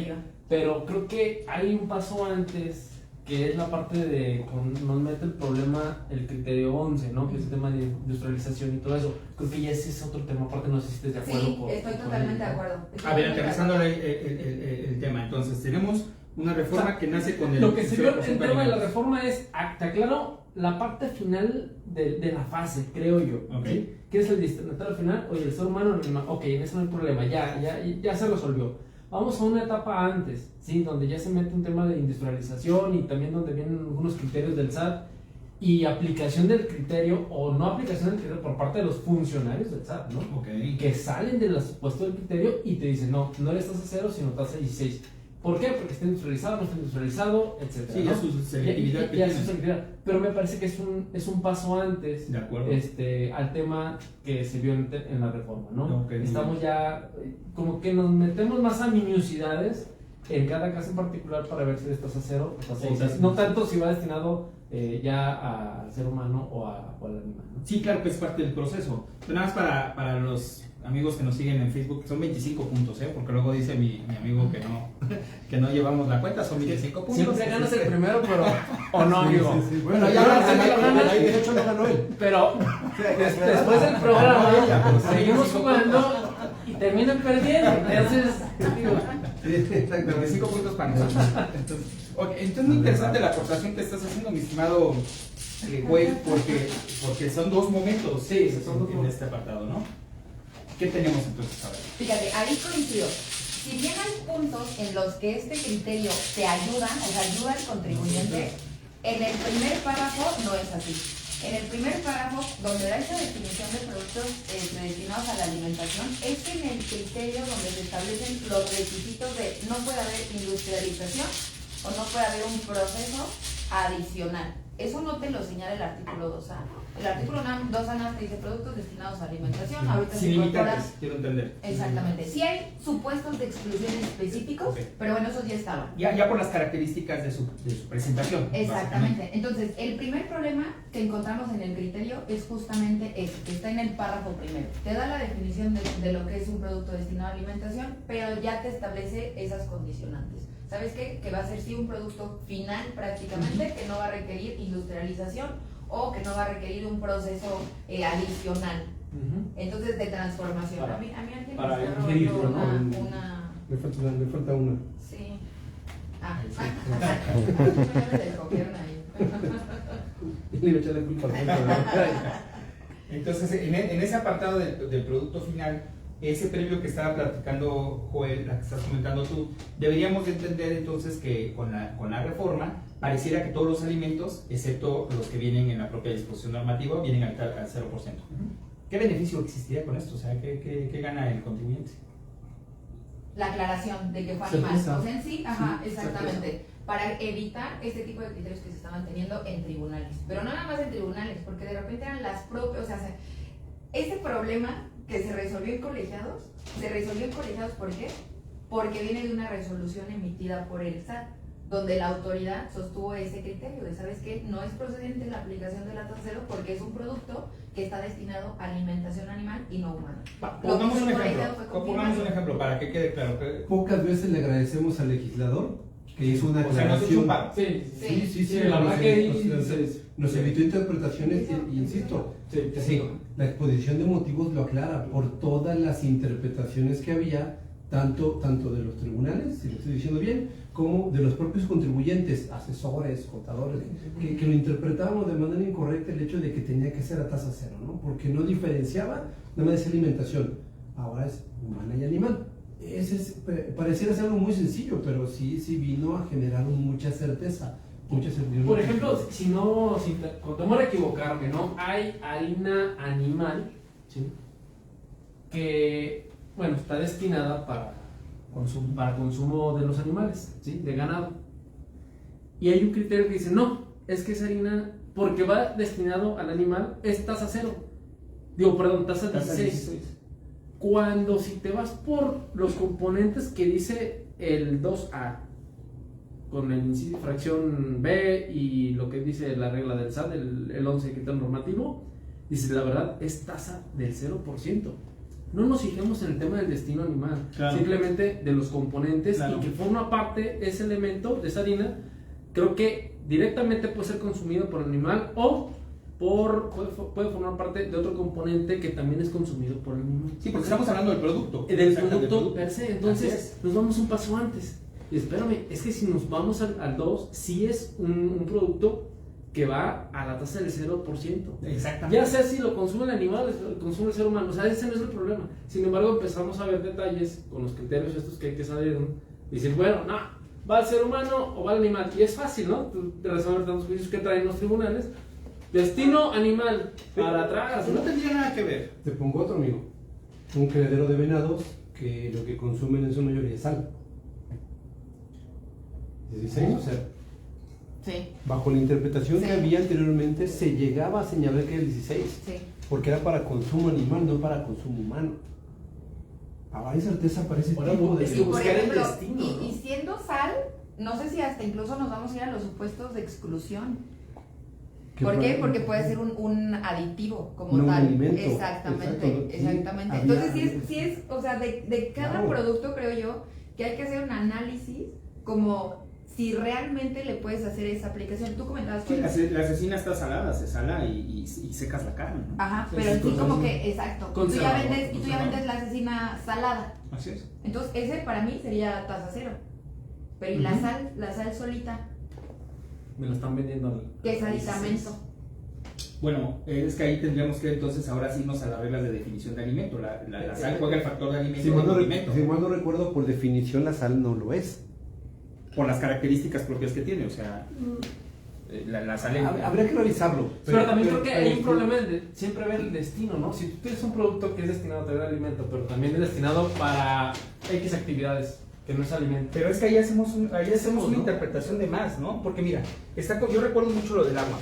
Pero creo que hay un paso antes, que es la parte de nos mete el problema el criterio 11, ¿no? Que es el tema de industrialización y todo eso. Creo que ya ese es otro tema, aparte no sé si estés de acuerdo. Sí, estoy totalmente de acuerdo. A ver, aterrizando el tema, entonces tenemos una reforma que nace con el... Lo que se vio el tema de la reforma es, te aclaro, la parte final de la fase, creo yo. Okay. ¿Qué es el destinatario final? Oye, el ser humano, ok, en eso no hay problema, ya se resolvió. Vamos a una etapa antes, ¿sí? Donde ya se mete un tema de industrialización y también donde vienen algunos criterios del SAT y aplicación del criterio o no aplicación del criterio por parte de los funcionarios del SAT, ¿no? Okay. Que salen del supuesto del criterio y te dicen, no eres tasa 0, sino tasa 16. ¿Por qué? Porque está industrializado, no está industrializado, etc. Sí, ya su selectividad. Pero me parece que es un paso antes, de acuerdo, al tema que se vio en la reforma, ¿no? Okay. Estamos ya, como que nos metemos más a minuciosidades en cada caso en particular para ver si es tasa 0 o tasa 16. No tanto si va destinado ya al ser humano o al animal, ¿no? Sí, claro que es parte del proceso. Pero nada más para los amigos que nos siguen en Facebook, son 25 puntos, porque luego dice mi amigo que no llevamos la cuenta, son 25 puntos. Siempre ganas el primero, pero o no, amigo. Sí. Bueno, ya ahí de hecho no ganó él. Pero después del programa seguimos jugando y terminan perdiendo. Entonces, digo, 25 puntos para nosotros. Entonces es muy interesante la aportación que estás haciendo, mi estimado Joel, porque son dos momentos en este apartado, ¿no? ¿Qué tenemos entonces ahora? Fíjate, ahí coincido. Si bien hay puntos en los que este criterio te ayuda, o sea, ayuda al contribuyente, en el primer párrafo no es así. En el primer párrafo, donde da esa definición de productos destinados a la alimentación, es en el criterio donde se establecen los requisitos de no puede haber industrialización o no puede haber un proceso adicional. Eso no te lo señala el artículo 2A. El artículo 2 nada más te dice productos destinados a alimentación. Ahorita Sin se incorpora. limitantes, quiero entender. Exactamente. Sí hay supuestos de exclusión específicos, Ok. pero bueno, esos ya estaban. Ya por las características de su presentación. Exactamente. Entonces, el primer problema que encontramos en el criterio es justamente ese, que está en el párrafo primero. Te da la definición de lo que es un producto destinado a alimentación, pero ya te establece esas condicionantes. ¿Sabes qué? Que va a ser sí un producto final prácticamente, que no va a requerir industrialización o que no va a requerir un proceso adicional. Entonces, de transformación. Para- a mí alguien para me está ingerirlo, robando ¿no? una... Le falta una. Sí. Ah, me descogieron ahí. Le iba a echar la culpa al jefe, Entonces, en ese apartado del producto final, ese previo que estaba platicando Joel, la que estás comentando tú, deberíamos de entender entonces que con la reforma pareciera que todos los alimentos, excepto los que vienen en la propia disposición normativa, vienen al 0%. ¿Qué beneficio existiría con esto? O sea, ¿qué gana el contribuyente? La aclaración de que fue animal. O sea, en sí, ajá, exactamente. Para evitar este tipo de criterios que se estaban teniendo en tribunales. Pero no nada más en tribunales, porque de repente eran las propias, o sea, ese problema que se resolvió en colegiados, ¿por qué? Porque viene de una resolución emitida por el SAT, donde la autoridad sostuvo ese criterio de, ¿sabes qué? No es procedente la aplicación de la tasa cero porque es un producto que está destinado a alimentación animal y no humana. Pongamos un ejemplo para que quede claro. Pocas veces le agradecemos al legislador que hizo una O sea, no se aclaración. chupa. Sí, la verdad que nos evitó interpretaciones y insisto, la exposición de motivos lo aclara por todas las interpretaciones que había, tanto de los tribunales, si lo estoy diciendo bien, como de los propios contribuyentes, asesores, contadores, que lo interpretábamos de manera incorrecta el hecho de que tenía que ser a tasa cero, ¿no? Porque no diferenciaba, nada más decía alimentación, ahora es humana y animal. Pareciera ser algo muy sencillo, pero sí vino a generar mucha certeza. Por ejemplo, con temor a equivocarme, ¿no? Hay harina animal, ¿sí? Que, bueno, está destinada para consumo de los animales, ¿sí? De ganado. Y hay un criterio que dice, no, es que esa harina, porque va destinado al animal, es tasa cero. Tasa 16. Cuando si te vas por los componentes que dice el 2A, con el inciso fracción B y lo que dice la regla del SAT, el 11 criterio normativo, dice la verdad es tasa del 0%. No nos fijemos en el tema del destino animal, simplemente de los componentes y que forma parte ese elemento de esa harina, creo que directamente puede ser consumido por el animal o puede formar parte de otro componente que también es consumido por el animal. Sí, porque estamos hablando del producto. Del producto per se, entonces nos vamos un paso antes. Y espérame, es que si nos vamos al 2, sí es un producto que va a la tasa del 0%. Exactamente. Ya sea si lo consume el animal o lo consume el ser humano, o sea, ese no es el problema. Sin embargo, empezamos a ver detalles con los criterios estos que hay que saber, ¿no? Y decir, bueno, no, ¿va al ser humano o va al animal? Y es fácil, ¿no? De resolver tantos juicios que traen los tribunales. Destino animal, para atrás, No tendría nada que ver. Te pongo otro, amigo. Un criadero de venados que lo que consumen en su mayoría es sal. 16 o 0. Sí. Bajo la interpretación Sí. que había anteriormente, se llegaba a señalar que era el 16, Sí. porque era para consumo animal, no para consumo humano. Ahora hay certeza para ese Ahora, tipo de... es que Y por buscar el ejemplo, destino, ¿no? y siendo sal, no sé si hasta incluso nos vamos a ir a los supuestos de exclusión. ¿Por qué? Porque puede ser un aditivo como No un tal. alimento. Exactamente, Exacto, sí, exactamente. había- Entonces sí es, o sea, de cada Claro. producto creo yo que hay que hacer un análisis como si realmente le puedes hacer esa aplicación. Tú comentabas Sí, Joel. la cecina está salada, se sala y secas la carne, ¿no? Ajá, Sí, pero sí, en sí con como razón. que, exacto. Tú ya Conservador, vendes, y tú ya conservador. vendes la cecina salada. Así es. Entonces ese para mí sería tasa cero. Pero y la sal solita, Me lo están vendiendo al... que es aditamento. Bueno, es que ahí tendríamos que entonces ahora sí irnos a las reglas de definición de alimento. La sal juega el factor de alimento Si mal, y no, alimento, si mal no recuerdo, por definición la sal no lo es. por las características propias que tiene, o sea, la sal en- Habría que revisarlo. Pero también creo que hay un problema de siempre ver el destino, ¿no? Si tú tienes un producto que es destinado a traer alimento, pero también es destinado para X actividades, que no es alimento. Pero es que ahí hacemos una ¿no? interpretación de más, ¿no? Porque mira, yo recuerdo mucho lo del agua.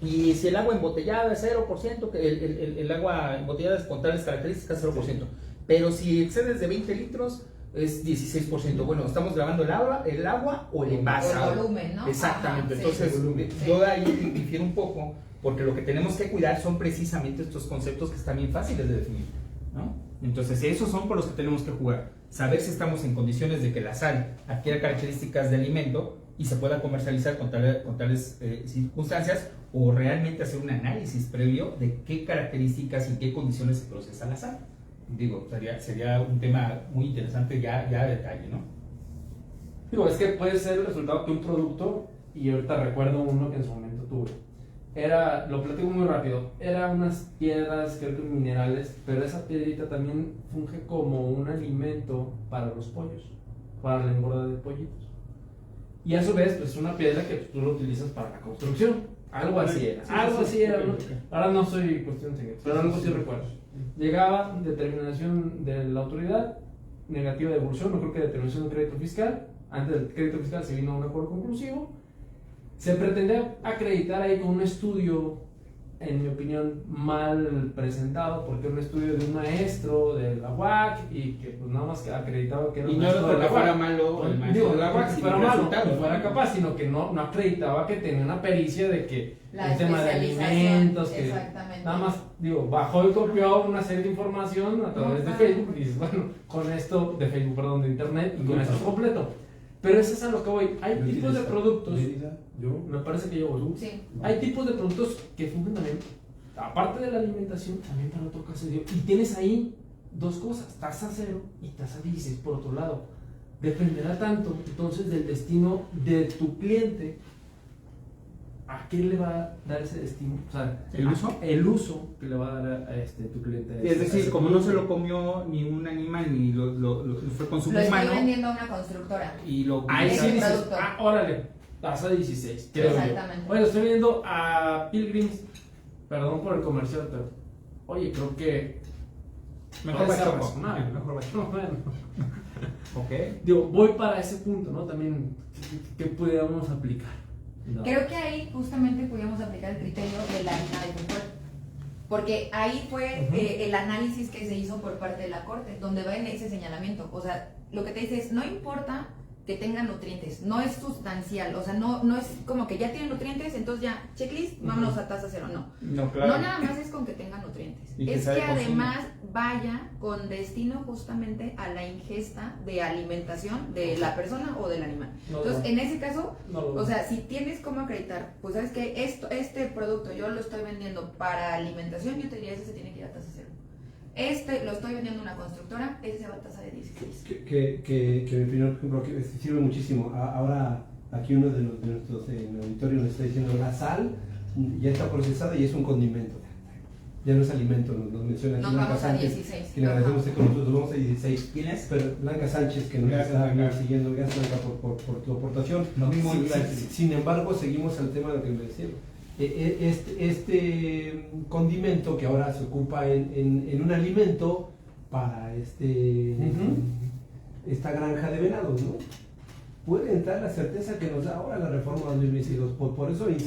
Y si el agua embotellada es 0%, el agua embotellada es con tales características 0%. Sí. Pero si excedes de 20 litros es 16%. Bueno, estamos grabando el agua o el envase. O el volumen, ¿no? Exactamente. Ajá, entonces, sí. yo de ahí difiero un poco, porque lo que tenemos que cuidar son precisamente estos conceptos que están bien fáciles de definir, ¿no? Entonces, esos son por los que tenemos que jugar. Saber si estamos en condiciones de que la sal adquiera características de alimento y se pueda comercializar con tales circunstancias, o realmente hacer un análisis previo de qué características y qué condiciones se procesa la sal. Digo, sería un tema muy interesante ya a detalle, ¿no? Digo, es que puede ser el resultado de un producto, y ahorita recuerdo uno que en su momento tuve. Lo platico muy rápido, eran unas piedras, creo que minerales, pero esa piedrita también funge como un alimento para los pollos, para la engorda de pollitos. Y a su vez, pues una piedra que tú lo utilizas para la construcción. Algo así era. Algo así era, ¿no? Ahora no soy cuestión de, pero algo sí recuerdo. Llegaba determinación de la autoridad, negativa de devolución, no creo que determinación de crédito fiscal. Antes del crédito fiscal se vino a un acuerdo conclusivo. Se pretendía acreditar ahí con un estudio, en mi opinión, mal presentado, porque era un estudio de un maestro de la UAC y que pues nada más que acreditaba que era un maestro de la UAC. Fuera malo el maestro de la UAC, que fuera malo, que fuera capaz, sino que no acreditaba que tenía una pericia de que el tema de alimentos, que nada más, bajó y copió una serie de información a través de Facebook y dices, bueno, con esto, de internet, y con esto es completo. Pero eso es a lo que voy. Hay tipos de productos. Me parece que yo. Sí. Hay tipos de productos que funcionan también, aparte de la alimentación, también para otro caso. Y tienes ahí dos cosas: tasa 0 y tasa 16 por otro lado. Dependerá tanto entonces del destino de tu cliente. ¿A qué le va a dar ese destino? O sea, ¿el uso? El uso que le va a dar a tu cliente. Es decir, como no se lo comió ni un animal ni lo fue consumo humano. Lo estoy vendiendo a una constructora. Y lo ahí sí dices, producto. Órale, tasa 16. Exactamente. Oye, lo estoy viendo a Pilgrims. Perdón por el comercial, pero oye, creo que mejor puede ser bachoco. razonable. Mejor bachoco. Bueno. Ok. Voy para ese punto, ¿no? También, ¿qué pudiéramos aplicar? No. Creo que ahí justamente podíamos aplicar el criterio de la harina de frijol, porque ahí fue el análisis que se hizo por parte de la Corte, donde va en ese señalamiento. O sea, lo que te dice es, no importa que tenga nutrientes, no es sustancial, o sea, no es como que ya tiene nutrientes, entonces ya, checklist, vámonos a tasa 0, no. No, claro. No nada más es con que tenga nutrientes, Y es sabe que consumo. además vaya con destino justamente a la ingesta de alimentación de la persona o del animal. Entonces, en ese caso, o sea, si tienes cómo acreditar, pues sabes que este producto yo lo estoy vendiendo para alimentación, yo te diría ese se tiene que ir a tasa 0. Lo estoy vendiendo a una constructora, ese se va a tasa de 16. Que en mi opinión, por ejemplo, que sirve muchísimo. Ahora, aquí uno de nuestros en el auditorio nos está diciendo, la sal ya está procesada y es un condimento. Ya no es alimento, nos menciona aquí Nos Blanca vamos a Sánchez, 16. que le agradecemos que con nosotros, nos vamos a 16. ¿Quién es? Pero Blanca Sánchez, que nos está siguiendo, gracias Blanca por tu aportación. Sin embargo, seguimos al tema de lo que me decía. Este condimento que ahora se ocupa en un alimento para esta granja de venados, ¿no? Puede entrar la certeza que nos da ahora la reforma 2022. Por eso es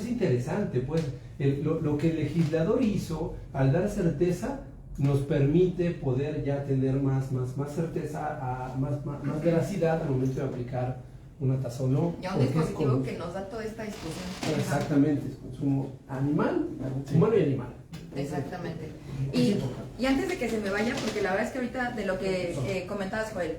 interesante, pues, lo que el legislador hizo al dar certeza nos permite poder ya tener más certeza, más veracidad al momento de aplicar una tasa o no. Ya un dispositivo que nos da toda esta discusión. Exactamente, es consumo animal, humano y animal. Exactamente. Y antes de que se me vaya, porque la verdad es que ahorita de lo que comentabas, Joel,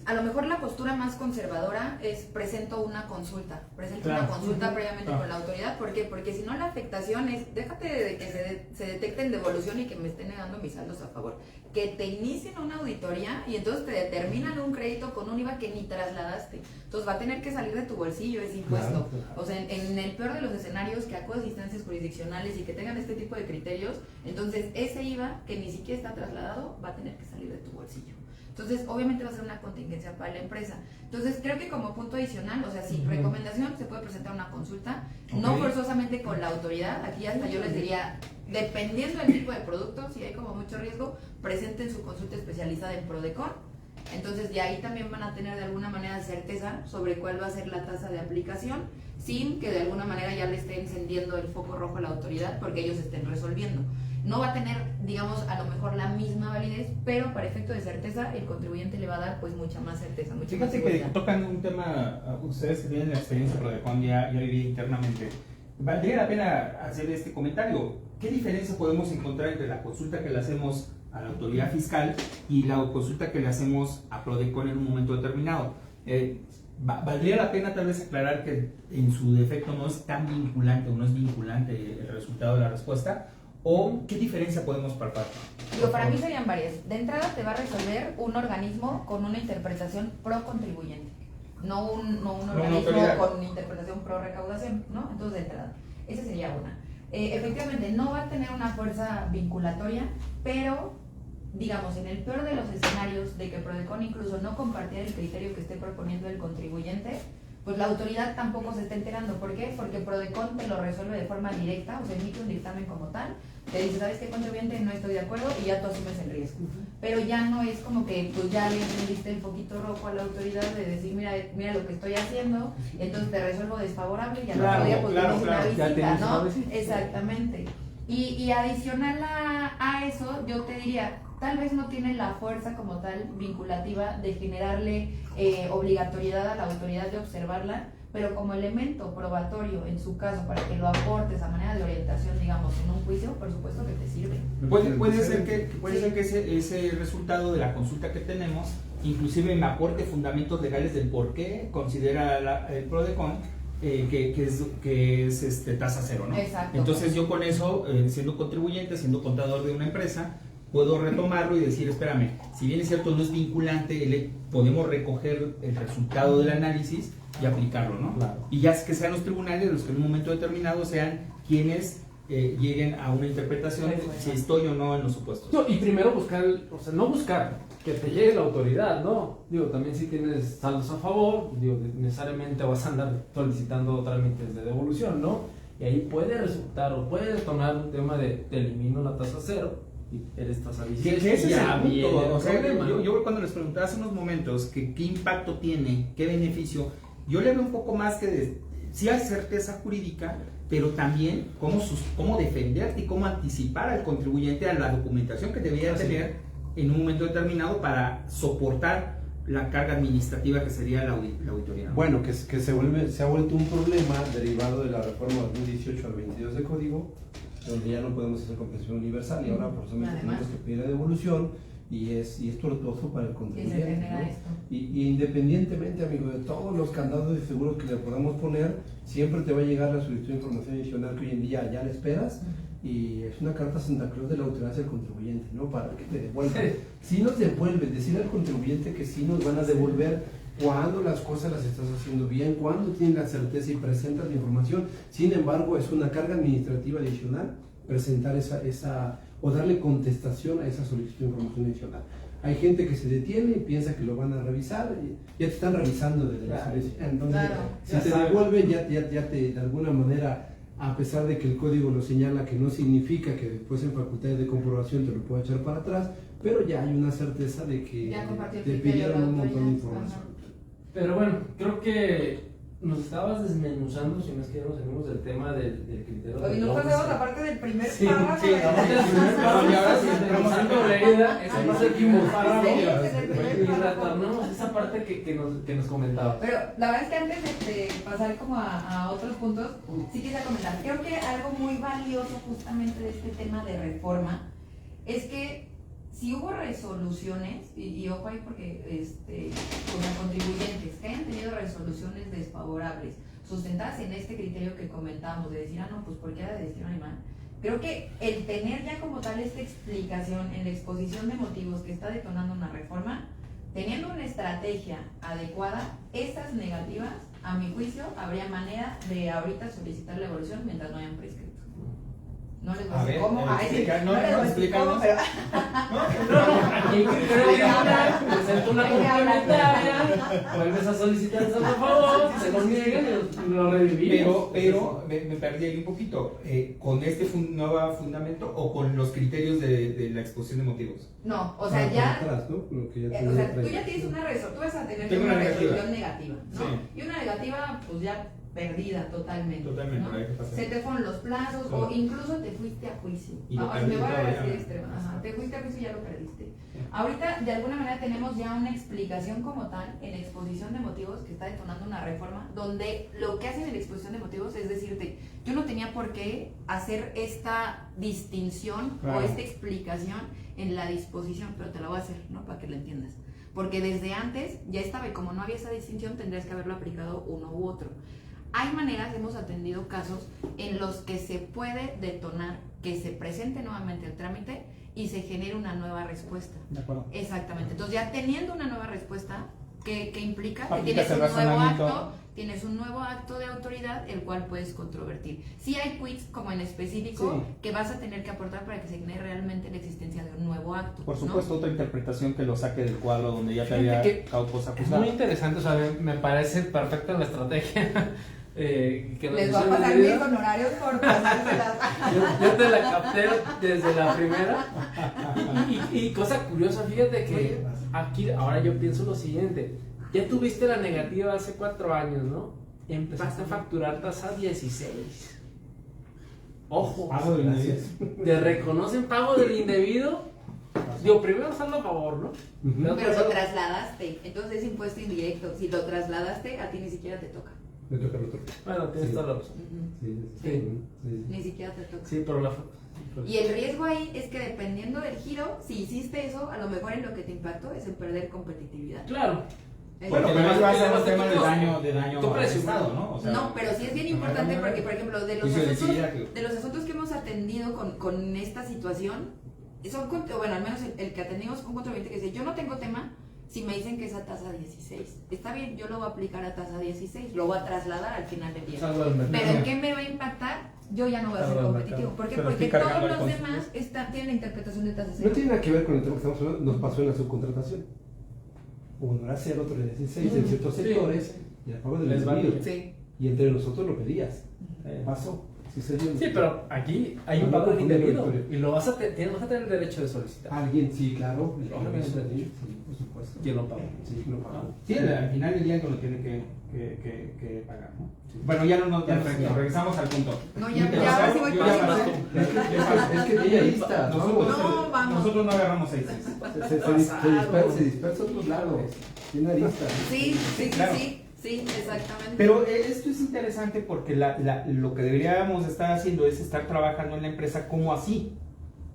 a lo mejor la postura más conservadora es presento una consulta previamente con la autoridad. ¿Por qué? Porque si no la afectación es, déjate de que se detecte en devolución y que me estén negando mis saldos a favor, que te inicien una auditoría y entonces te determinan un crédito con un IVA que ni trasladaste, entonces va a tener que salir de tu bolsillo ese impuesto. O sea, en el peor de los escenarios, que acudas a instancias jurisdiccionales y que tengan este tipo de criterios, entonces ese IVA que ni siquiera está trasladado va a tener que salir de tu bolsillo. Entonces, obviamente va a ser una contingencia para la empresa. Entonces, creo que como punto adicional, o sea, sí, recomendación, se puede presentar una consulta, no forzosamente con la autoridad. Aquí hasta yo les diría, dependiendo del tipo de producto, si hay como mucho riesgo, presenten su consulta especializada en Prodecon. Entonces de ahí también van a tener de alguna manera certeza sobre cuál va a ser la tasa de aplicación, sin que de alguna manera ya le esté encendiendo el foco rojo a la autoridad porque ellos estén resolviendo. No va a tener, digamos, a lo mejor la misma validez, pero para efecto de certeza el contribuyente le va a dar pues mucha más certeza, mucha más Fíjate que seguridad. tocan un tema, ustedes que tienen la experiencia Prodecon ya viví internamente, valdría la pena hacer este comentario. ¿Qué diferencia podemos encontrar entre la consulta que le hacemos a la autoridad fiscal y la consulta que le hacemos a Prodecon en un momento determinado? Valdría la pena tal vez aclarar que en su defecto no es tan vinculante o no es vinculante el resultado de la respuesta, o qué diferencia podemos palpar. Digo, para mí serían varias. De entrada te va a resolver un organismo con una interpretación pro contribuyente, no un organismo con interpretación pro recaudación, ¿no? Entonces de entrada, esa sería una. Efectivamente no va a tener una fuerza vinculatoria, pero digamos, en el peor de los escenarios de que Prodecon incluso no compartiera el criterio que esté proponiendo el contribuyente, pues la autoridad tampoco se está enterando. ¿Por qué? Porque Prodecon te lo resuelve de forma directa, o sea, emite un dictamen como tal, te dice, ¿sabes qué, contribuyente? No estoy de acuerdo, y ya tú asumes el riesgo. Pero ya no es como que pues ya le encendiste el poquito rojo a la autoridad de decir, mira lo que estoy haciendo, entonces te resuelvo desfavorable y ya Claro, no podía pues claro, tienes claro. una Ya visita, tienes ¿no? una visita. Exactamente. Y adicional a eso, yo te diría, tal vez no tiene la fuerza como tal vinculativa de generarle obligatoriedad a la autoridad de observarla, pero como elemento probatorio en su caso para que lo aportes a manera de orientación, digamos, en un juicio, por supuesto que te sirve. Puede ser que ese resultado de la consulta que tenemos inclusive me aporte fundamentos legales del por qué considera el Prodecon que es tasa cero, ¿no? Exacto. Entonces yo con eso, siendo contribuyente, siendo contador de una empresa, puedo retomarlo y decir, espérame, si bien es cierto no es vinculante, podemos recoger el resultado del análisis y aplicarlo, ¿no? Claro. Y ya es que sean los tribunales los que en un momento determinado sean quienes lleguen a una interpretación de si estoy o no en los supuestos. No, y primero buscar, no buscar que te llegue la autoridad, ¿no? Digo, también si tienes saldos a favor, digo, necesariamente vas a andar solicitando trámites de devolución, ¿no? Y ahí puede resultar o puede tomar un tema de te elimino la tasa cero y eres tasa 16. Que ese es el viene punto. el O sea, problema, ¿no? yo cuando les preguntaba hace unos momentos que qué impacto tiene, qué beneficio, yo le veo un poco más que sí hay certeza jurídica, pero también cómo defenderte y cómo anticipar al contribuyente a la documentación que debería tener en un momento determinado para soportar la carga administrativa que sería la auditoría, ¿no? Bueno, que se ha vuelto un problema derivado de la reforma 2018 al 22 de código, donde ya no podemos hacer compensación universal y ahora por eso tenemos que pedir la devolución y es tortuoso para el contribuyente, ¿no? Y independientemente, amigo, de todos los candados de seguros que le podamos poner, siempre te va a llegar la solicitud de información adicional que hoy en día ya la esperas. Y es una carta Santa Claus de la autoridad hacia el contribuyente, ¿no? Para que te devuelvan. Si nos devuelven, decirle al contribuyente que sí nos van a devolver cuando las cosas las estás haciendo bien, cuando tienes la certeza y presentas la información. Sin embargo, es una carga administrativa adicional presentar esa o darle contestación a esa solicitud de información adicional. Hay gente que se detiene y piensa que lo van a revisar, y ya te están revisando desde la solicitud. Entonces, si te devuelven, ya te de alguna manera, a pesar de que el código lo señala, que no significa que después en facultades de comprobación te lo pueda echar para atrás, pero ya hay una certeza de que te pidieron un montón de información. Pero bueno, creo que nos estabas desmenuzando, si no es que ya nos salimos del tema del criterio. Hoy no pasamos la parte del primer Sí, párrafo. sí, aparte del primer párrafo, y ahora sí entramos en doble herida, esa parte del último párrafo, Sí, ese es el primer y párrafo. retornamos a esa parte que nos comentabas. Pero la verdad es que antes de pasar como a otros puntos, sí quisiera comentar, creo que algo muy valioso justamente de este tema de reforma es que si hubo resoluciones, y ojo ahí porque como contribuyentes que hayan tenido resoluciones desfavorables, sustentadas en este criterio que comentábamos, de decir, no, pues porque era de destino animal, creo que el tener ya como tal esta explicación en la exposición de motivos que está detonando una reforma, teniendo una estrategia adecuada, estas negativas, a mi juicio, habría manera de ahorita solicitar la evolución mientras no hayan prescrito. No les voy a A decir ver, cómo. Ay, sí, explica, no les voy a decir explícanos. cómo, pero Aquí creo que ahora presenta una complementaria, vuelves a solicitar por favor, si se lo niegan, lo revivimos. Pero me perdí ahí un poquito. ¿Con este nuevo fundamento o con los criterios de la exposición de motivos? no, o sea, ya. Atrás, ¿no? Lo que ya O tenía sea, atrás. tú ya tienes una resolución, tú vas a tener Tengo una una negativa. resolución negativa, ¿no? Sí. Y una negativa, pues ya perdida totalmente. Totalmente, ¿no? ¿qué pasa? Se te fueron los plazos Todo. o incluso te fuiste a juicio. Y lo Ah, perdí me voy a todo, decir ya. extremo. Ajá, te fuiste a juicio y ya lo perdiste. Ahorita, de alguna manera, tenemos ya una explicación como tal en exposición de motivos que está detonando una reforma, donde lo que hacen en la exposición de motivos es decirte, yo no tenía por qué hacer esta distinción Claro. o esta explicación en la disposición, pero te la voy a hacer, ¿no? Para que lo entiendas. Porque desde antes ya estaba, y como no había esa distinción, tendrías que haberlo aplicado uno u otro. Hay maneras, hemos atendido casos en los que se puede detonar que se presente nuevamente el trámite y se genere una nueva respuesta. De acuerdo. Exactamente. Entonces, ya teniendo una nueva respuesta, ¿qué implica? Que Aplicas tienes el un nuevo razonamiento. acto, tienes un nuevo acto de autoridad, el cual puedes controvertir. Sí hay quits, como en específico, Sí. que vas a tener que aportar para que se genere realmente la existencia de un nuevo acto. Por ¿no? supuesto, otra interpretación que lo saque del cuadro donde ya te Fíjate había que cosa Es acusada. muy interesante, o sea, me parece perfecta la estrategia que nos Les va a hicieron pasar en mis vida. honorarios por pasárselas. Yo te la capté desde la primera. Y cosa curiosa, fíjate que aquí, ahora yo pienso lo siguiente. Ya tuviste la negativa hace 4 años, ¿no? Empezaste a facturar tasa 16. Ojo, Pago de indebido. te reconocen pago del indebido. Digo, primero saldo a favor, ¿no? Ujú. Pero lo trasladaste, entonces es impuesto indirecto. Si lo trasladaste, a ti ni siquiera te toca. Me toca el otro. Bueno, tienes Sí. toda la razón. Ujú. Sí, Sí. sí. Ni siquiera te toca. Sí, pero la. Y el riesgo ahí es que dependiendo del giro, si hiciste eso, a lo mejor en lo que te impactó es en perder competitividad. Claro. Es Bueno, decir, pero va a ser además un de tema de tu daño tu al precio, Estado, ¿no? O sea, no, pero sí es bien importante porque, por ejemplo, de los juicio de asuntos, silla que- de los asuntos que hemos atendido con esta situación, bueno, al menos el que atendimos fue un contribuyente que dice, yo no tengo tema si me dicen que es a tasa 16. Está bien, yo lo voy a aplicar a tasa 16, lo voy a trasladar al final del día. Salvo del mercado. Pero ¿en qué me va a impactar? Yo ya no voy a ser Salvo del competitivo. mercado. ¿Por qué? Pero Porque estoy todos cargando los el demás tienen la interpretación de tasa No cero. tiene nada que ver con el tema que estamos hablando, nos pasó en la subcontratación. Uno era 0, otro era 16 en ciertos Sí. sectores y el pago del Les indebido. vale. Sí. Y entre nosotros lo pedías. Pasó. Sí, se dio. Sí, pero aquí hay un No, pago no, indebido no, no. y lo vas a tener el derecho de solicitar. Alguien, sí, claro. Obviamente. Sí, por supuesto. ¿Quién lo pagó? Sí, lo pagó. Sí, al final del día lo tiene que pagar, ¿no? Bueno, ya no nos Perfecto. regresamos al punto. No, ya ahora sí voy Yo para ya arriba. pasé. Es que ella ahí está. No, vamos. Nosotros no agarramos 6. Se dispersa a otros lados. Tiene aristas. Sí, Claro. sí, exactamente. Pero esto es interesante porque lo que deberíamos estar haciendo es estar trabajando en la empresa como así,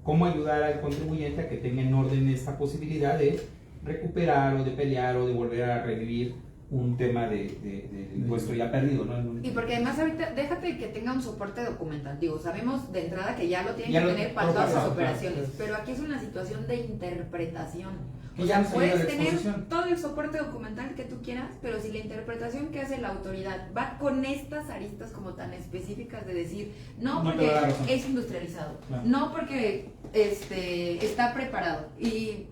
cómo ayudar al contribuyente a que tenga en orden esta posibilidad de recuperar o de pelear o de volver a revivir un tema de impuesto ya perdido, ¿no? Y porque además ahorita, déjate que tenga un soporte documental. Digo, sabemos de entrada que ya lo tienen Ya que lo- tener para lo todas sus pasado, operaciones. claro. Pero aquí es una situación de interpretación. Que O ya sea, nos ayuda la puedes tener exposición. todo el soporte documental que tú quieras, pero si la interpretación que hace la autoridad va con estas aristas como tan específicas de decir, no No te porque va a dar razón. es industrializado, Claro. no porque está preparado y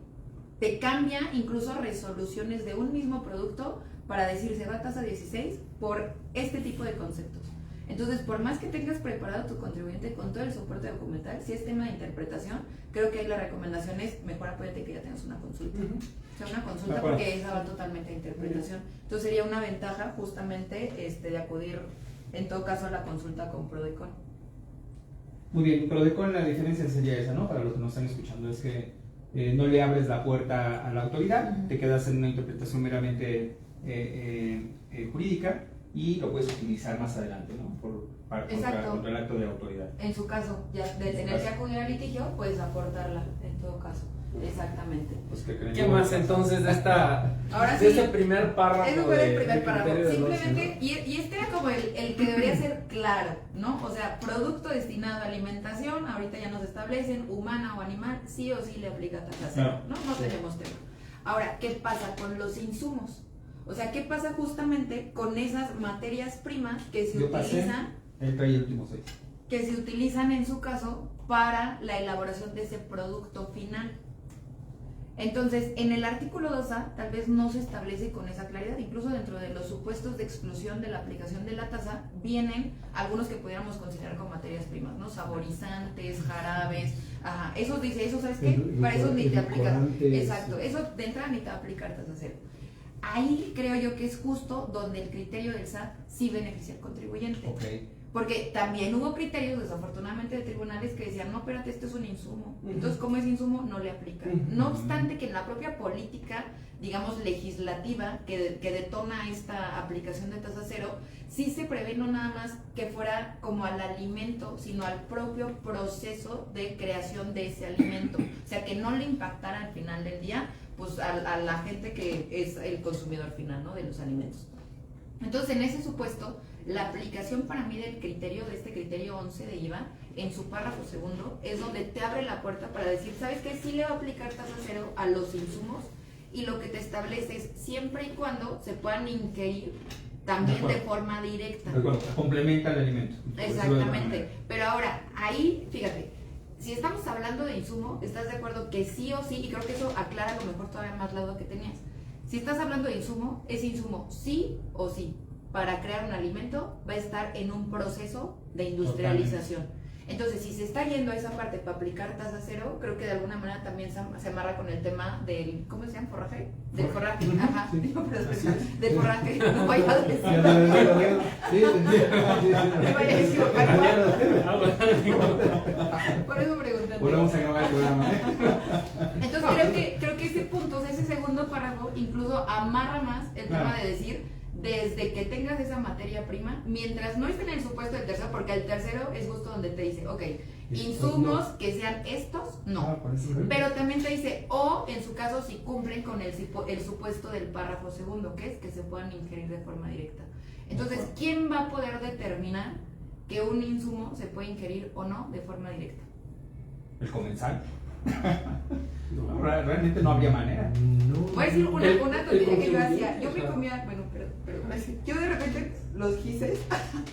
te cambia incluso resoluciones de un mismo producto para decir se va a tasa 16 por este tipo de conceptos. Entonces, por más que tengas preparado tu contribuyente con todo el soporte documental, si es tema de interpretación, creo que ahí la recomendación es mejor apóyate que ya tengas una consulta. O sea, una De consulta acuerdo. porque esa va totalmente a interpretación. Entonces sería una ventaja justamente de acudir en todo caso a la consulta con Prodecon. Muy bien, pero de con la diferencia sería esa, ¿no? Para los que nos están escuchando, es que no le abres la puerta a la autoridad, Ujú. te quedas en una interpretación meramente jurídica y lo puedes utilizar más adelante, ¿no? Exacto. Contra el acto de autoridad. En su caso, ya de En su tener caso. que acudir al litigio, puedes aportarla en todo caso. Exactamente. Pues, ¿qué creen? ¿Qué más entonces de Ahora de sí. este primer párrafo? Eso fue el de primer criterio párrafo. de Simplemente, Dolce, y este era como el que debería ser claro, ¿no? O sea, producto destinado a alimentación, ahorita ya nos establecen, humana o animal, sí o sí le aplica tasa cero, ¿no? No tenemos tema. Ahora, ¿qué pasa con los insumos? O sea, ¿qué pasa justamente con esas materias primas que se Yo pasé. utilizan? Él trae el último 6. que se utilizan en su caso para la elaboración de ese producto final. Entonces, en el artículo 2A tal vez no se establece con esa claridad, incluso dentro de los supuestos de exclusión de la aplicación de la tasa, vienen algunos que pudiéramos considerar como materias primas, ¿no? Saborizantes, jarabes, ajá, eso dice, eso ¿sabes qué? Para eso ni te aplicas, exacto, eso de entrada ni te va a aplicar tasa cero. Ahí creo yo que es justo donde el criterio del SAT sí beneficia al contribuyente. Ok. Porque también hubo criterios, desafortunadamente, de tribunales que decían, no, espérate, esto es un insumo. Entonces, como es insumo, no le aplica. No obstante que en la propia política, digamos, legislativa, que detona esta aplicación de tasa cero, sí se prevé no nada más que fuera como al alimento, sino al propio proceso de creación de ese alimento. O sea, que no le impactara al final del día, pues a la gente que es el consumidor final, ¿no? De los alimentos. Entonces, en ese supuesto, la aplicación para mí del criterio, de este criterio 11 de IVA, en su párrafo segundo, es donde te abre la puerta para decir, ¿sabes qué? Sí le va a aplicar tasa cero a los insumos, y lo que te establece es siempre y cuando se puedan ingerir también de forma directa. Complementa el alimento. Exactamente. Pero ahora, ahí, fíjate, si estamos hablando de insumo, ¿estás de acuerdo que sí o sí? Y creo que eso aclara a lo mejor todavía más la duda que tenías. Si estás hablando de insumo, ese insumo sí o sí, para crear un alimento, va a estar en un proceso de industrialización. Entonces, si se está yendo a esa parte para aplicar tasa cero, creo que de alguna manera también se amarra con el tema del, ¿cómo se llama? ¿Forraje? Del forraje, ajá, digo, del forraje, no vaya a decir. No vaya a equivocar. Por eso pregunté. Volvemos a grabar el programa. Entonces, creo que ese punto, ese segundo párrafo, incluso amarra más el tema de decir, desde que tengas esa materia prima, mientras no esté en el supuesto del tercero, porque el tercero es justo donde te dice, ok, insumos que sean estos, no. Pero también te dice, o en su caso si cumplen con el supuesto del párrafo segundo, que es que se puedan ingerir de forma directa. Entonces, ¿quién va a poder determinar que un insumo se puede ingerir o no de forma directa? El comensal. No, realmente no habría manera. Voy a decir una tontería que yo hacía. Yo me comía, bueno, pero yo de repente los gises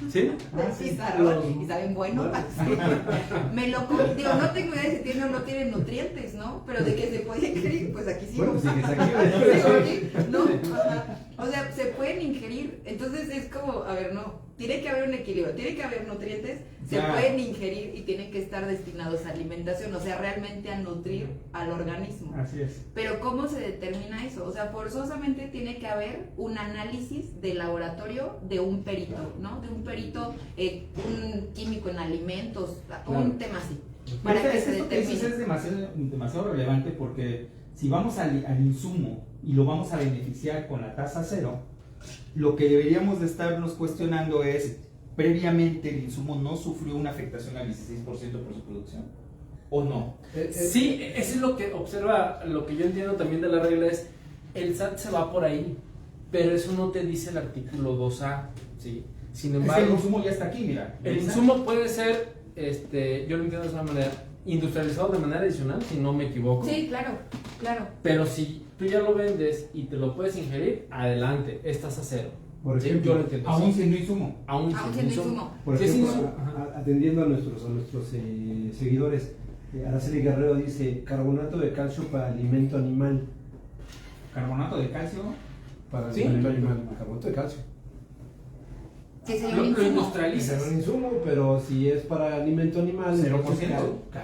¿Sí? de chicharrón y saben bueno. Me lo comí. Digo, no tengo idea de si tiene o no tiene nutrientes, ¿no? Pero de que se puede ingerir, pues aquí sí. Bueno, sigues aquí. No, ajá. O sea, se pueden ingerir. Entonces es como, a ver, no. Tiene que haber un equilibrio, tiene que haber nutrientes, se pueden ingerir y tienen que estar destinados a alimentación, o sea, realmente a nutrir al organismo. Así es. Pero ¿cómo se determina eso? O sea, forzosamente tiene que haber un análisis de laboratorio de un perito, ¿no? De un perito, un químico en alimentos, un tema así, para que se determine. Eso es demasiado relevante, porque si vamos al insumo y lo vamos a beneficiar con la tasa cero, lo que deberíamos de estarnos cuestionando es, previamente el insumo no sufrió una afectación al 16% por su producción, ¿o no? Sí, eso es lo que observa, lo que yo entiendo también de la regla es, el SAT se va por ahí, pero eso no te dice el artículo 2A, ¿sí? Sin embargo, es que el insumo ya está aquí, mira. El insumo puede ser, yo lo entiendo de esa manera, industrializado de manera adicional, si no me equivoco. Sí, claro. Pero si tú ya lo vendes y te lo puedes ingerir, adelante, estás a cero. Por ejemplo, yo lo entiendo. Aún siendo insumo. Aún siendo insumo. Por ¿Qué es ejemplo, insumo? atendiendo a nuestros seguidores, Araceli Guerrero dice carbonato de calcio para alimento animal. Carbonato de calcio. Para ¿Sí? alimento animal. Carbonato de calcio. Que sería Lo un insumo. industrializas. Es un insumo, pero si es para alimento animal, 0%.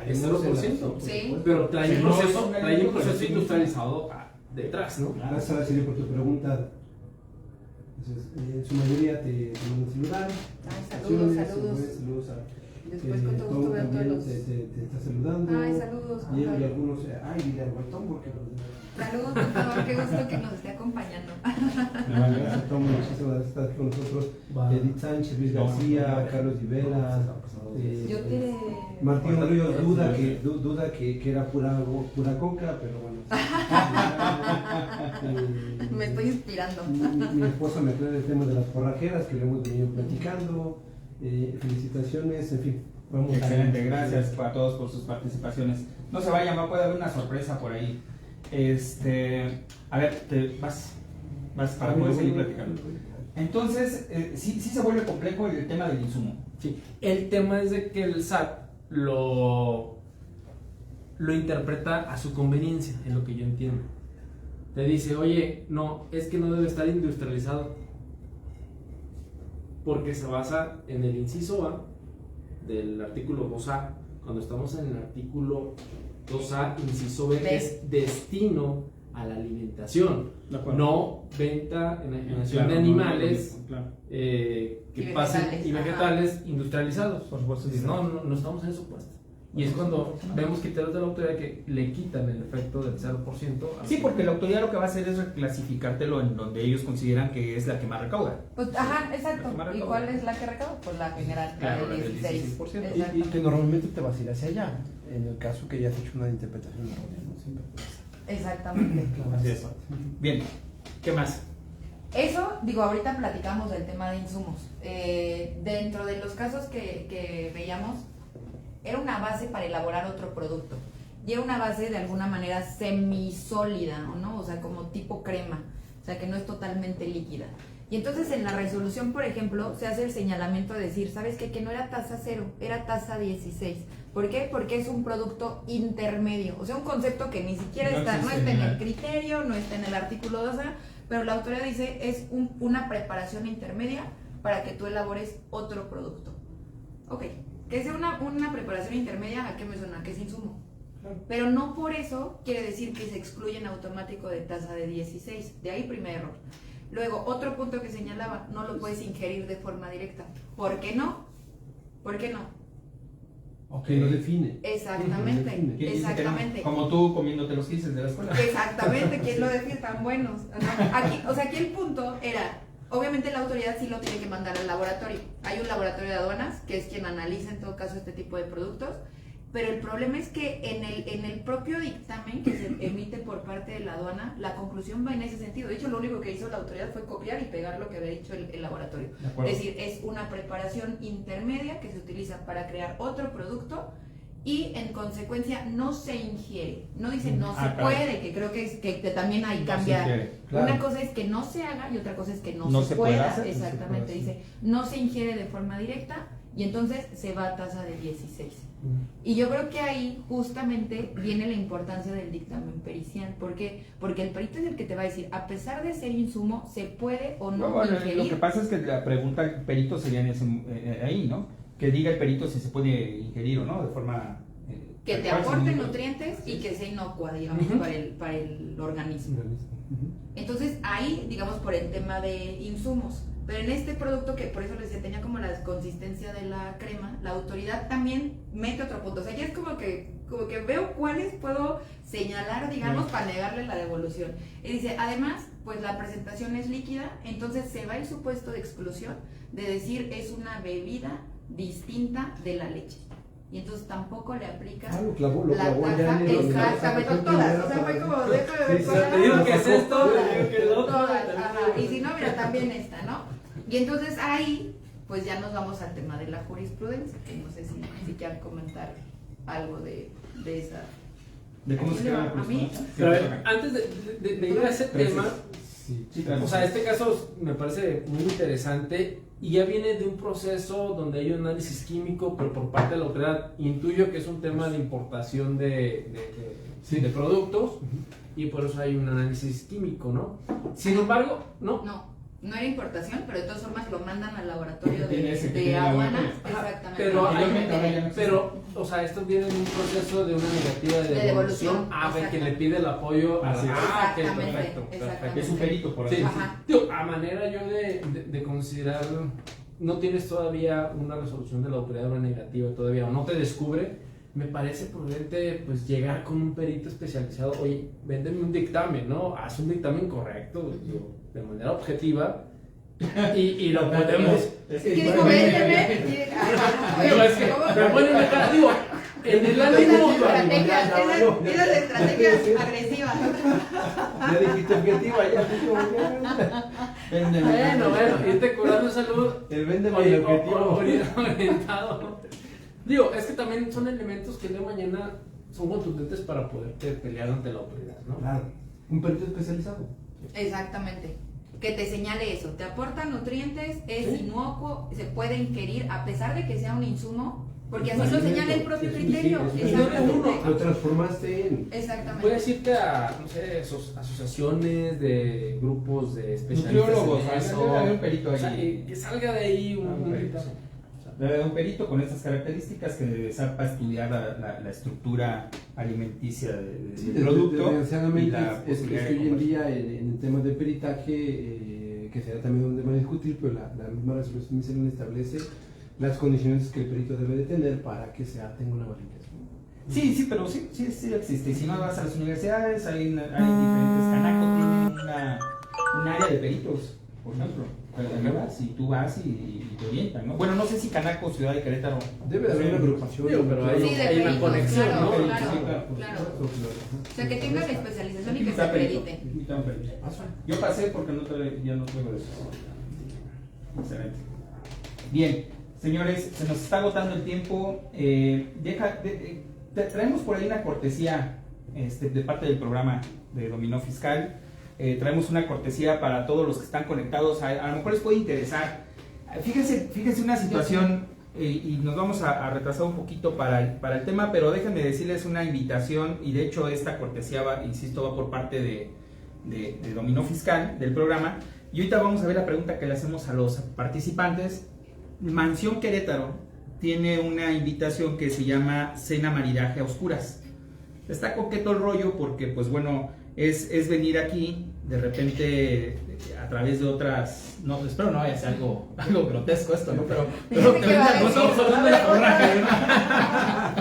Es 0%. Sí. Pero trae Si un no es proceso, un trae un alimento, proceso pero sí. industrializado detrás, ¿no? Gracias, Araceli, por tu pregunta. Entonces, en su mayoría te mandan saludar. Saludos a Después con todo Tom gusto veo todos también los... te está saludando. Ay, saludos. Y algunos, Guillermo Tom, porque Saludos, por favor, qué gusto que nos esté acompañando. gracias a Tom, muchísimas gracias por estar aquí con nosotros. Edith Sánchez, Luis García, Carlos Rivera, Yo te... Martín Ríos duda que era pura coca, pero bueno. Me estoy inspirando. Mi esposa me aclara el tema de las forrajeras que le hemos venido platicando. Felicitaciones, en fin. Vamos Excelente, gracias a todos por sus participaciones. No se vayan, puede haber una sorpresa por ahí. A ver, vas para poder seguir platicando. Entonces, sí se vuelve complejo el tema del insumo. Sí, el tema es de que el SAT lo interpreta a su conveniencia, en lo que yo entiendo. Te dice, oye, no, es que no debe estar industrializado, porque se basa en el inciso A del artículo 2A, cuando estamos en el artículo 2A, inciso B, que es destino a la alimentación, no venta, enajenación de animales que pasen y vegetales industrializados. Por supuesto, sí. No estamos en eso puesto. Y es cuando vemos criterios de la autoridad que le quitan el efecto del 0%. Sí, porque la autoridad lo que va a hacer es reclasificártelo en donde ellos consideran que es la que más recauda. Pues, ajá, exacto. ¿Y cuál es la que recauda? Pues la general, Claro, la del 16%. Y que normalmente te vas a ir hacia allá, en el caso que ya has hecho una interpretación errónea, ¿no? Siempre pasa. Exactamente. Así es. Bien, ¿qué más? Eso, digo, ahorita platicamos del tema de insumos. Dentro de los casos que veíamos, era una base para elaborar otro producto. Y era una base de alguna manera semisólida, ¿no? O sea, como tipo crema. O sea, que no es totalmente líquida. Y entonces en la resolución, por ejemplo, se hace el señalamiento de decir, ¿sabes qué? Que no era tasa 0, era tasa 16. ¿Por qué? Porque es un producto intermedio. O sea, un concepto que ni siquiera no está en el criterio, no está en el artículo 2A, pero la autoridad dice es una preparación intermedia para que tú elabores otro producto. Ok, que sea una preparación intermedia, ¿a qué me suena? Que es insumo. Pero no por eso quiere decir que se excluye en automático de tasa de 16. De ahí primer error. Luego, otro punto que señalaba, no lo puedes ingerir de forma directa. ¿Por qué no? ¿Por qué no? O que lo define. Exactamente, exactamente. Como tú comiéndote los 15 de la escuela. Exactamente, ¿quién lo define tan buenos? Aquí el punto era, obviamente la autoridad sí lo tiene que mandar al laboratorio. Hay un laboratorio de aduanas que es quien analiza en todo caso este tipo de productos, pero el problema es que en el propio dictamen que se emite por parte de la aduana, la conclusión va en ese sentido. De hecho, lo único que hizo la autoridad fue copiar y pegar lo que había dicho el laboratorio. Es decir, es una preparación intermedia que se utiliza para crear otro producto y en consecuencia no se ingiere. No dice no se puede, que creo que también hay cambiar. Claro. Una cosa es que no se haga y otra cosa es que no se pueda. Hacer, exactamente, dice no se ingiere de forma directa y entonces se va a tasa de 16. Y yo creo que ahí justamente viene la importancia del dictamen pericial. ¿Por qué? Porque el perito es el que te va a decir, a pesar de ser insumo, ¿se puede o no ingerir? Lo que pasa es que la pregunta del perito sería ahí, ¿no? Que diga el perito si se puede ingerir o no, de forma... que te aporte nutrientes y que sea inocua, digamos, para el organismo. Entonces ahí, digamos, por el tema de insumos. Pero en este producto, que por eso les decía, tenía como la consistencia de la crema, la autoridad también mete otro punto. O sea, ya es como que veo cuáles puedo señalar, digamos, para negarle la devolución. Y dice, además, pues la presentación es líquida, entonces se va el supuesto de exclusión de decir es una bebida distinta de la leche. Y entonces tampoco le aplica lo clavó tasa, exactamente, todas. O sea, fue como, déjame ver todas. Te digo que es esto, te digo que es lo otro. Y si no, mira, también esta, ¿no? Y entonces ahí, pues ya nos vamos al tema de la jurisprudencia, que no sé si quieran comentar algo de esa. ¿De cómo se queda la jurisprudencia? Pero a ver, antes de ir a ese tema, o sea, este caso me parece muy interesante y ya viene de un proceso donde hay un análisis químico, pero por parte de la autoridad. Intuyo que es un tema de importación de productos y por eso hay un análisis químico, ¿no? Sin embargo, No era importación, pero de todas formas lo mandan al laboratorio de aduanas. Exactamente. Pero, o sea, esto viene en un proceso de una negativa de devolución a ver quien le pide el apoyo. Perfecto. Es un perito, por así decirlo. A manera yo de considerar, no tienes todavía una resolución de la autoridad de una negativa todavía, o no te descubre, me parece prudente pues llegar con un perito especializado. Oye, véndeme un dictamen, ¿no? Haz un dictamen correcto, de manera objetiva y lo podemos. Es que digo, véndeme. Me ponen la cara, digo, en el ánimo. Esas estrategias agresivas. Ya dijiste objetiva, ya. Bueno, irte curando salud. El véndeme el objetivo. Orientado. Digo, es que también son elementos que de mañana son contundentes para poderte pelear ante la autoridad, ¿no? Claro, un perito especializado. Exactamente. que te señale eso, te aporta nutrientes, es inocuo, se puede ingerir a pesar de que sea un insumo, porque así lo señala el propio criterio. Exactamente. Lo transformaste en... Exactamente. Puedes irte a, no sé, asociaciones de grupos de especialistas Nutriólogos, en eso. debe haber un perito ahí. O sea, que salga de ahí un perito. Debe haber un perito con estas características que sepa estudiar la estructura alimenticia del producto. Desgraciadamente, es que posibilidad de hoy en comer. día en el tema de peritaje, que será también un tema a discutir, pero la misma resolución miscelánea establece las condiciones que el perito debe de tener para que tenga una validez. Sí, pero sí existe. Y si no vas a las universidades, hay diferentes. Canaco tiene un área de peritos, por ejemplo. Y tú vas y te orientan, ¿no? Bueno, no sé si Canaco, Ciudad de Querétaro. Debe de haber una agrupación. Digo, pero hay, Sí, de hay una peritos, conexión, claro, ¿no? claro. Sí, O sea, que tenga la especialización y que se Está perito. acredite. Está perito. Yo pasé porque ya no traigo de eso. Excelente. Bien, señores, se nos está agotando el tiempo. Traemos por ahí una cortesía de parte del programa de Dominó Fiscal. Traemos una cortesía para todos los que están conectados. A lo mejor les puede interesar. Fíjense una situación, y nos vamos a retrasar un poquito para el tema, pero déjenme decirles una invitación, y de hecho esta cortesía va por parte de Dominó Fiscal, del programa. Y ahorita vamos a ver la pregunta que le hacemos a los participantes. Mansión Querétaro tiene una invitación que se llama Cena Maridaje a Oscuras. Está coqueto el rollo porque, pues bueno, es venir aquí de repente a través de otras... No, espero no vaya a ser algo grotesco esto, ¿no? Pero Fíjate que va a decir. estamos hablando de la forraje,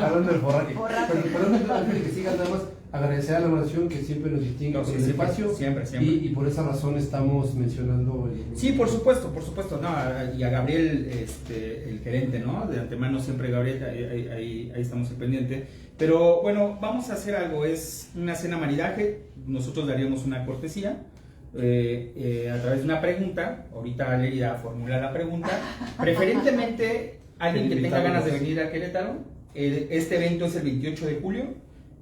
Hablando del forraje. Forraje. Pero antes de que sigas, nada más agradecer a la mansión que siempre nos distingue No, con sí, el siempre, espacio. siempre. Y por esa razón estamos mencionando Sí, por supuesto, no, y a Gabriel, el gerente, ¿no? De antemano siempre Gabriel, ahí estamos al pendiente. Pero bueno, vamos a hacer algo, es una cena maridaje, nosotros daríamos una cortesía a través de una pregunta. Ahorita Lérida formula la pregunta. Preferentemente alguien que tenga ganas de venir a Querétaro. Este evento es el 28 de julio,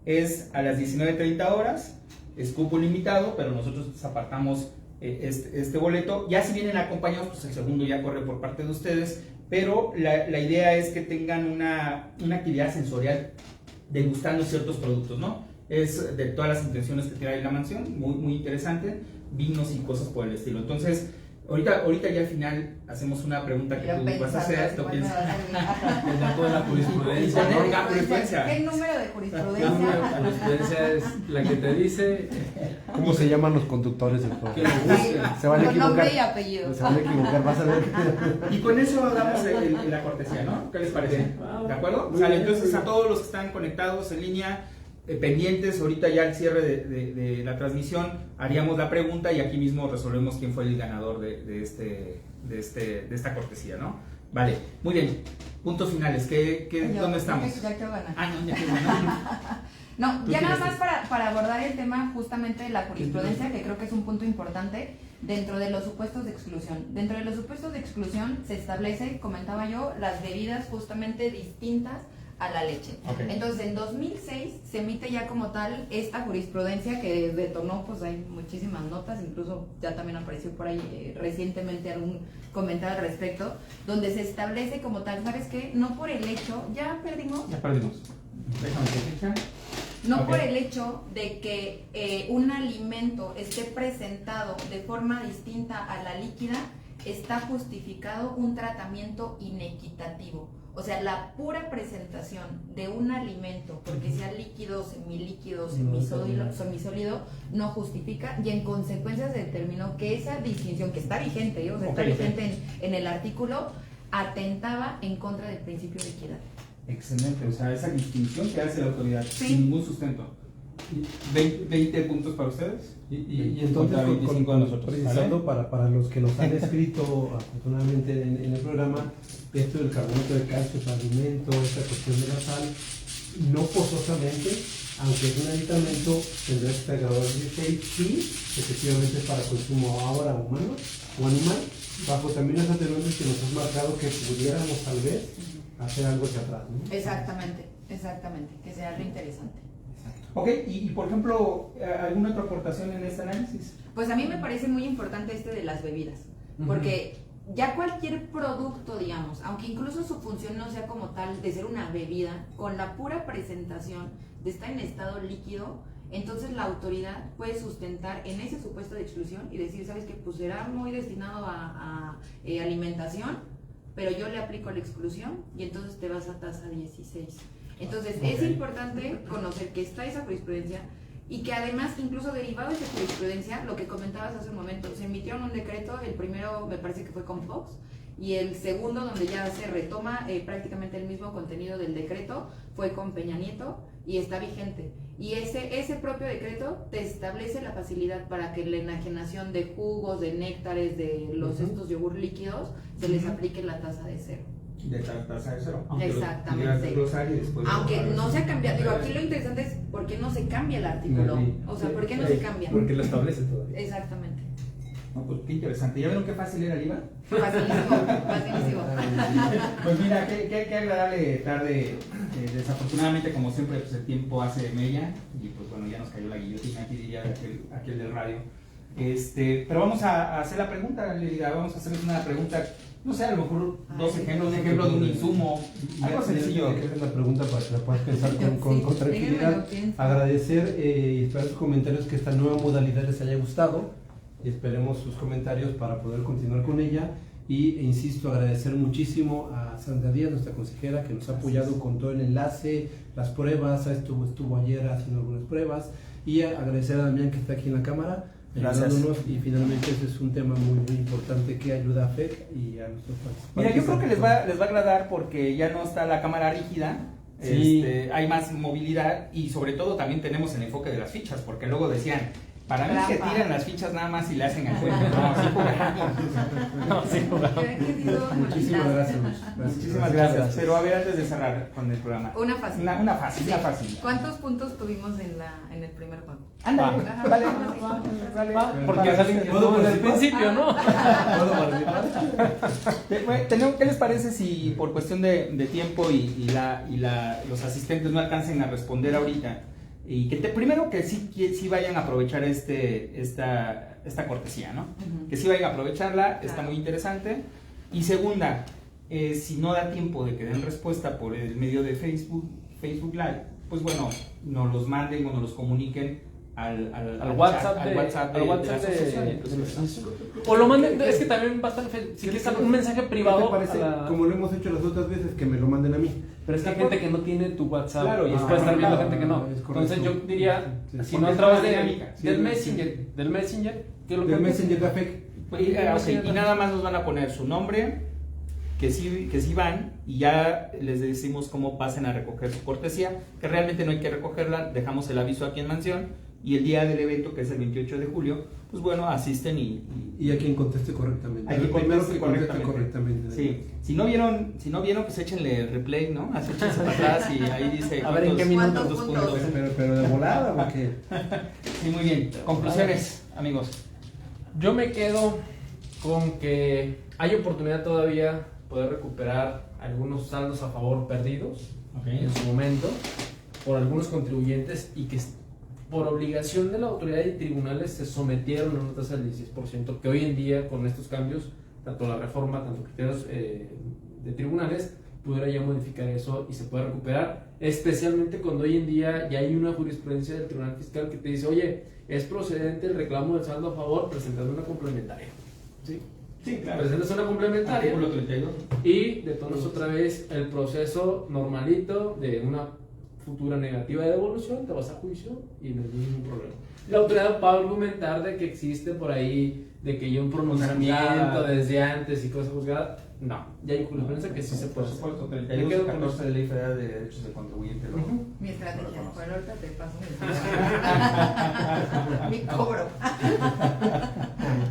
es a las 19:30 horas, es cupo limitado, pero nosotros apartamos este boleto. Ya si vienen acompañados, pues el segundo ya corre por parte de ustedes, pero la idea es que tengan una actividad sensorial degustando ciertos productos, ¿no? Es de todas las intenciones que trae la mansión, muy interesante, vinos y cosas por el estilo. Entonces, ahorita ya al final hacemos una pregunta que Ya tú vas a hacer, pensando, tú piensas. El dato de la jurisprudencia, ¿no? ¿no? La jurisprudencia. ¿Qué número de La jurisprudencia? jurisprudencia es la que te dice ¿Cómo se llaman los conductores del que programa? lo busca. Se van a Con nombre y equivocar. apellido. Se van a equivocar, vas a ver. Y con eso damos la cortesía, ¿no? ¿Qué les parece? ¿De acuerdo? Muy Sale, bien, entonces muy bien. a todos los que están conectados en línea, pendientes, ahorita ya al cierre de la transmisión, haríamos la pregunta y aquí mismo resolvemos quién fue el ganador de esta cortesía, ¿no? Vale, muy bien. Puntos finales, ¿dónde estamos? Ya te ganar. No, ya quiero ganar. No, ¿Tú ya nada quieres? más para abordar el tema justamente de la jurisprudencia, que creo que es un punto importante dentro de los supuestos de exclusión. Dentro de los supuestos de exclusión se establece, comentaba yo, las bebidas justamente distintas a la leche. Ok. Entonces, en 2006 se emite ya como tal esta jurisprudencia que detonó, pues hay muchísimas notas, incluso ya también apareció por ahí recientemente algún comentario al respecto, donde se establece como tal, ¿sabes qué? No por el hecho, ya perdimos. Ya perdimos. Déjame que ficha. No Ok. por el hecho de que un alimento esté presentado de forma distinta a la líquida, está justificado un tratamiento inequitativo. O sea, la pura presentación de un alimento, porque sea líquido, semilíquido, semisólido, no justifica, y en consecuencia se determinó que esa distinción, que está vigente, o sea, está Ok, ok. vigente en el artículo, atentaba en contra del principio de equidad. Excelente, o sea, esa distinción que hace la autoridad, Sí. sin ningún sustento. 20 puntos para ustedes. Y entonces, Contra 25 de nosotros, precisando para los que nos han escrito afortunadamente en el programa, esto del carbonato de calcio para alimento, esta cuestión de la sal, no forzosamente, aunque es un aditamento, tendrá este agregador 16, sí, efectivamente es para consumo ahora humano o animal, bajo también las atenuantes que nos has marcado que pudiéramos tal vez hacer algo hacia atrás, ¿no? Exactamente, que sea algo interesante. Ok, y por ejemplo, ¿alguna otra aportación en este análisis? Pues a mí me parece muy importante de las bebidas, porque ya cualquier producto, digamos, aunque incluso su función no sea como tal de ser una bebida, con la pura presentación de estar en estado líquido, entonces la autoridad puede sustentar en ese supuesto de exclusión y decir, ¿sabes qué? Pues será muy destinado a alimentación, pero yo le aplico la exclusión y entonces te vas a tasa 16. Entonces es importante conocer que está esa jurisprudencia y que además, incluso derivado de esa jurisprudencia, lo que comentabas hace un momento, se emitieron un decreto, el primero me parece que fue con Fox, y el segundo, donde ya se retoma prácticamente el mismo contenido del decreto, fue con Peña Nieto y está vigente. Y ese propio decreto te establece la facilidad para que la enajenación de jugos, de néctares, de estos yogur líquidos, se les aplique la tasa de cero. De tasa de cero. Exactamente. Aunque no se ha cambiado, digo, aquí lo interesante es por qué no se cambia el artículo. O sea, ¿por qué no se cambia? Porque lo establece todavía. Exactamente. No, pues qué interesante. ¿Ya vieron qué fácil era el IVA? Facilísimo, facilísimo. Pues mira, qué agradable tarde. Desafortunadamente, como siempre, pues el tiempo hace mella y pues bueno, ya nos cayó la guillotina, aquí diría aquel del radio. Pero vamos a hacer la pregunta, Lérida, vamos a hacerles una pregunta, no sé, a lo mejor dos ejemplos, un ejemplo de un insumo, algo sencillo. Que es la pregunta para que la puedas pensar con tranquilidad. Agradecer y esperar sus comentarios, que esta nueva modalidad les haya gustado y esperemos sus comentarios para poder continuar con ella. Y insisto, agradecer muchísimo a Sandra Díaz, nuestra consejera, que nos ha apoyado con todo el enlace, las pruebas, estuvo ayer haciendo algunas pruebas, y agradecer a Damián, que está aquí en la cámara, ayudándonos. Y finalmente ese es un tema muy, muy importante que ayuda a FEC y a nuestros participantes. Mira, yo creo que les va a agradar porque ya no está la cámara rígida. Sí. Hay más movilidad y sobre todo también tenemos el enfoque de las fichas, porque luego decían, para mí que tiran las fichas nada más y le hacen el juego. No, sí jugamos. Muchísimas gracias. Muchísimas gracias. Pero a ver, antes de cerrar con el programa. Una fácil. Una fácil. ¿Cuántos puntos tuvimos en el primer juego? Ándale, vale. Porque es alguien que estuvo desde el principio, ¿no? ¿Qué les parece si por cuestión de tiempo y los asistentes no alcancen a responder ahorita? Y que primero que sí vayan a aprovechar esta cortesía, ¿no? Que sí vayan a aprovecharla, está muy interesante. Y segunda, si no da tiempo de que den respuesta por el medio de Facebook Live, pues bueno, nos los manden o nos los comuniquen al WhatsApp de la asociación. O lo manden, es que también va a estar, si quieres un mensaje privado. ¿Qué te parece, como lo hemos hecho las otras veces, que me lo manden a mí? Pero es que hay gente que no tiene tu WhatsApp, claro, y después estar viendo gente que no. Entonces yo diría, si no a través del Messenger, ¿qué es lo que del Messenger de AFEC. Y nada más nos van a poner su nombre, que sí van, y ya les decimos cómo pasen a recoger su cortesía, que realmente no hay que recogerla, dejamos el aviso aquí en Mansión, y el día del evento, que es el 28 de julio, pues bueno, asisten y a quien conteste correctamente. El primero que conteste correctamente. Sí. Si no vieron, pues échenle replay, ¿no? Así échense para atrás y ahí dice a ver en qué minutos. ¿Cuántos puntos? Pero de volada, porque... Sí, muy bien. Conclusiones, amigos. Yo me quedo con que hay oportunidad todavía poder recuperar algunos saldos a favor perdidos en su momento por algunos contribuyentes, y que por obligación de la autoridad y tribunales se sometieron a una tasa del 16%, que hoy en día con estos cambios, tanto la reforma, tanto criterios de tribunales, pudiera ya modificar eso y se puede recuperar, especialmente cuando hoy en día ya hay una jurisprudencia del Tribunal Fiscal que te dice, oye, es procedente el reclamo del saldo a favor presentando una complementaria. Sí, claro. Presentas una complementaria Artículo 32. y detonas otra vez el proceso normalito de una futura negativa de devolución, te vas a juicio y no hay ningún problema. La autoridad va a argumentar de que existe por ahí, de que hay un pronunciamiento desde antes y cosas juzgadas. No, ya hay jurisprudencia que sí se puede. Por supuesto, 32, 14 de Ley Federal de Derechos del Contribuyente. Mi estrategia, por ahorita te paso mi cobro.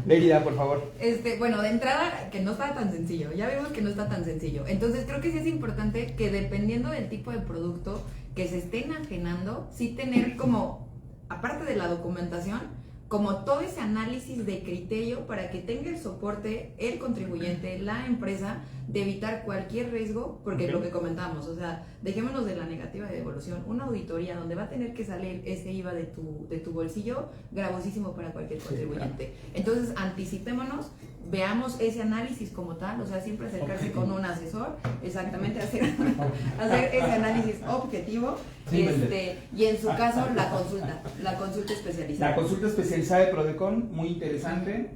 Lérida, por favor. Bueno, de entrada, que no está tan sencillo. Ya vemos que no está tan sencillo. Entonces, creo que sí es importante que, dependiendo del tipo de producto que se esté enajenando, sí tener como, aparte de la documentación, como todo ese análisis de criterio para que tenga el soporte el contribuyente, la empresa, de evitar cualquier riesgo, porque Ok. lo que comentamos, o sea, dejémonos de la negativa de devolución, una auditoría donde va a tener que salir ese IVA de tu bolsillo, gravosísimo para cualquier contribuyente. Entonces, anticipémonos, veamos ese análisis como tal, o sea, siempre acercarse con un asesor, exactamente, hacer ese análisis objetivo, Sí, y en su caso la consulta especializada. La consulta especializada de Prodecon, muy interesante.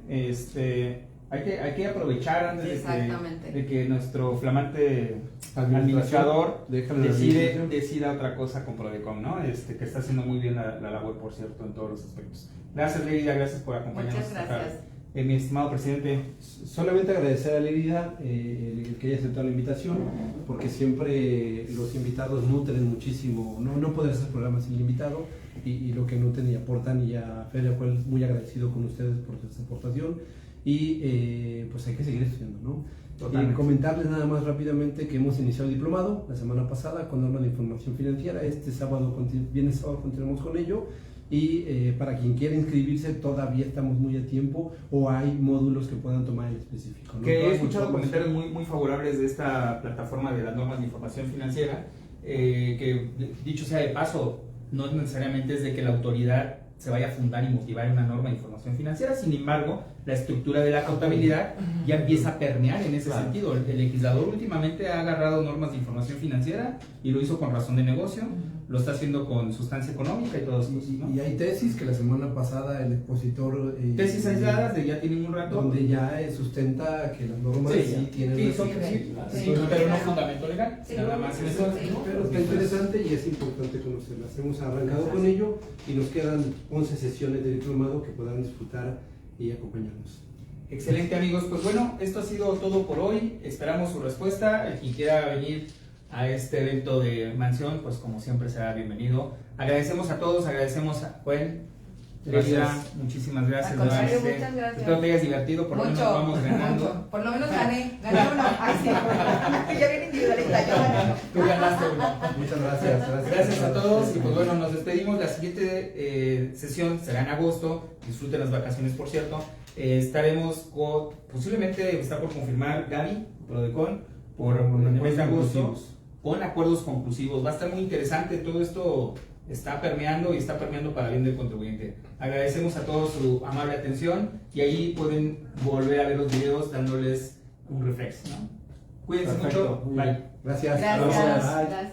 Hay que aprovechar antes Exactamente. de que nuestro flamante administrador Déjalo en la administración. decida otra cosa con Prodecon, ¿no? Que está haciendo muy bien la labor, por cierto, en todos los aspectos. Gracias, Lérida, gracias por acompañarnos. Muchas gracias. Mi estimado presidente. Solamente agradecer a Lérida el que haya aceptado la invitación, porque siempre los invitados nutren muchísimo, no poder hacer programas sin invitado, y lo que nutren y aportan, y a Feria fue muy agradecido con ustedes por su aportación, y pues hay que seguir estudiando, ¿no? Totalmente. Y comentarles nada más rápidamente que hemos iniciado el diplomado la semana pasada con norma de información financiera. Viernes sábado continuamos con ello. Y para quien quiera inscribirse, todavía estamos muy a tiempo, o hay módulos que puedan tomar en específico, ¿no? Que Toda he la escuchado información- comentarios muy favorables de esta plataforma de las normas de información financiera, que dicho sea de paso, no necesariamente es de que la autoridad se vaya a fundar y motivar en una norma de información financiera, sin embargo, la estructura de la contabilidad ya empieza a permear en ese sentido. El legislador últimamente ha agarrado normas de información financiera y lo hizo con razón de negocio, lo está haciendo con sustancia económica y todas cosas, ¿no? Y hay tesis que la semana pasada el expositor... Tesis aisladas de ya tienen un rato. donde ya sustenta que las normas sí tienen... sí, una son, eficacia. sí, pero no fundamento legal, Sí, nada más sí, eso. sí. Pero está interesante y es importante conocerlas. Hemos arrancado con ello y nos quedan 11 sesiones de diplomado que podrán disfrutar y acompañarnos. Excelente, amigos, pues bueno, esto ha sido todo por hoy, esperamos su respuesta. El quien quiera venir a este evento de Mansión, pues como siempre será bienvenido. Agradecemos a todos, agradecemos a Joel, Gracias. Lérida, muchísimas gracias. Al contrario, nuevamente. muchas gracias. Espero te hayas divertido, por lo menos Mucho, vamos ganando. mucho. Por lo menos gané uno. Ay, sí. Yo bien individualista, yo gané. Tú ganaste uno. Muchas gracias. Gracias a todos y pues bueno, nos despedimos. La siguiente sesión será en agosto. Disfruten las vacaciones, por cierto. Estaremos posiblemente está por confirmar Gaby, Prodecon, por el mes de agosto, con acuerdos conclusivos. Va a estar muy interesante. Todo esto está permeando y está permeando para bien del contribuyente. Agradecemos a todos su amable atención y ahí pueden volver a ver los videos dándoles un refresh, ¿no? Cuídense Perfecto. mucho. Bye. Gracias. Gracias. Bye. Gracias.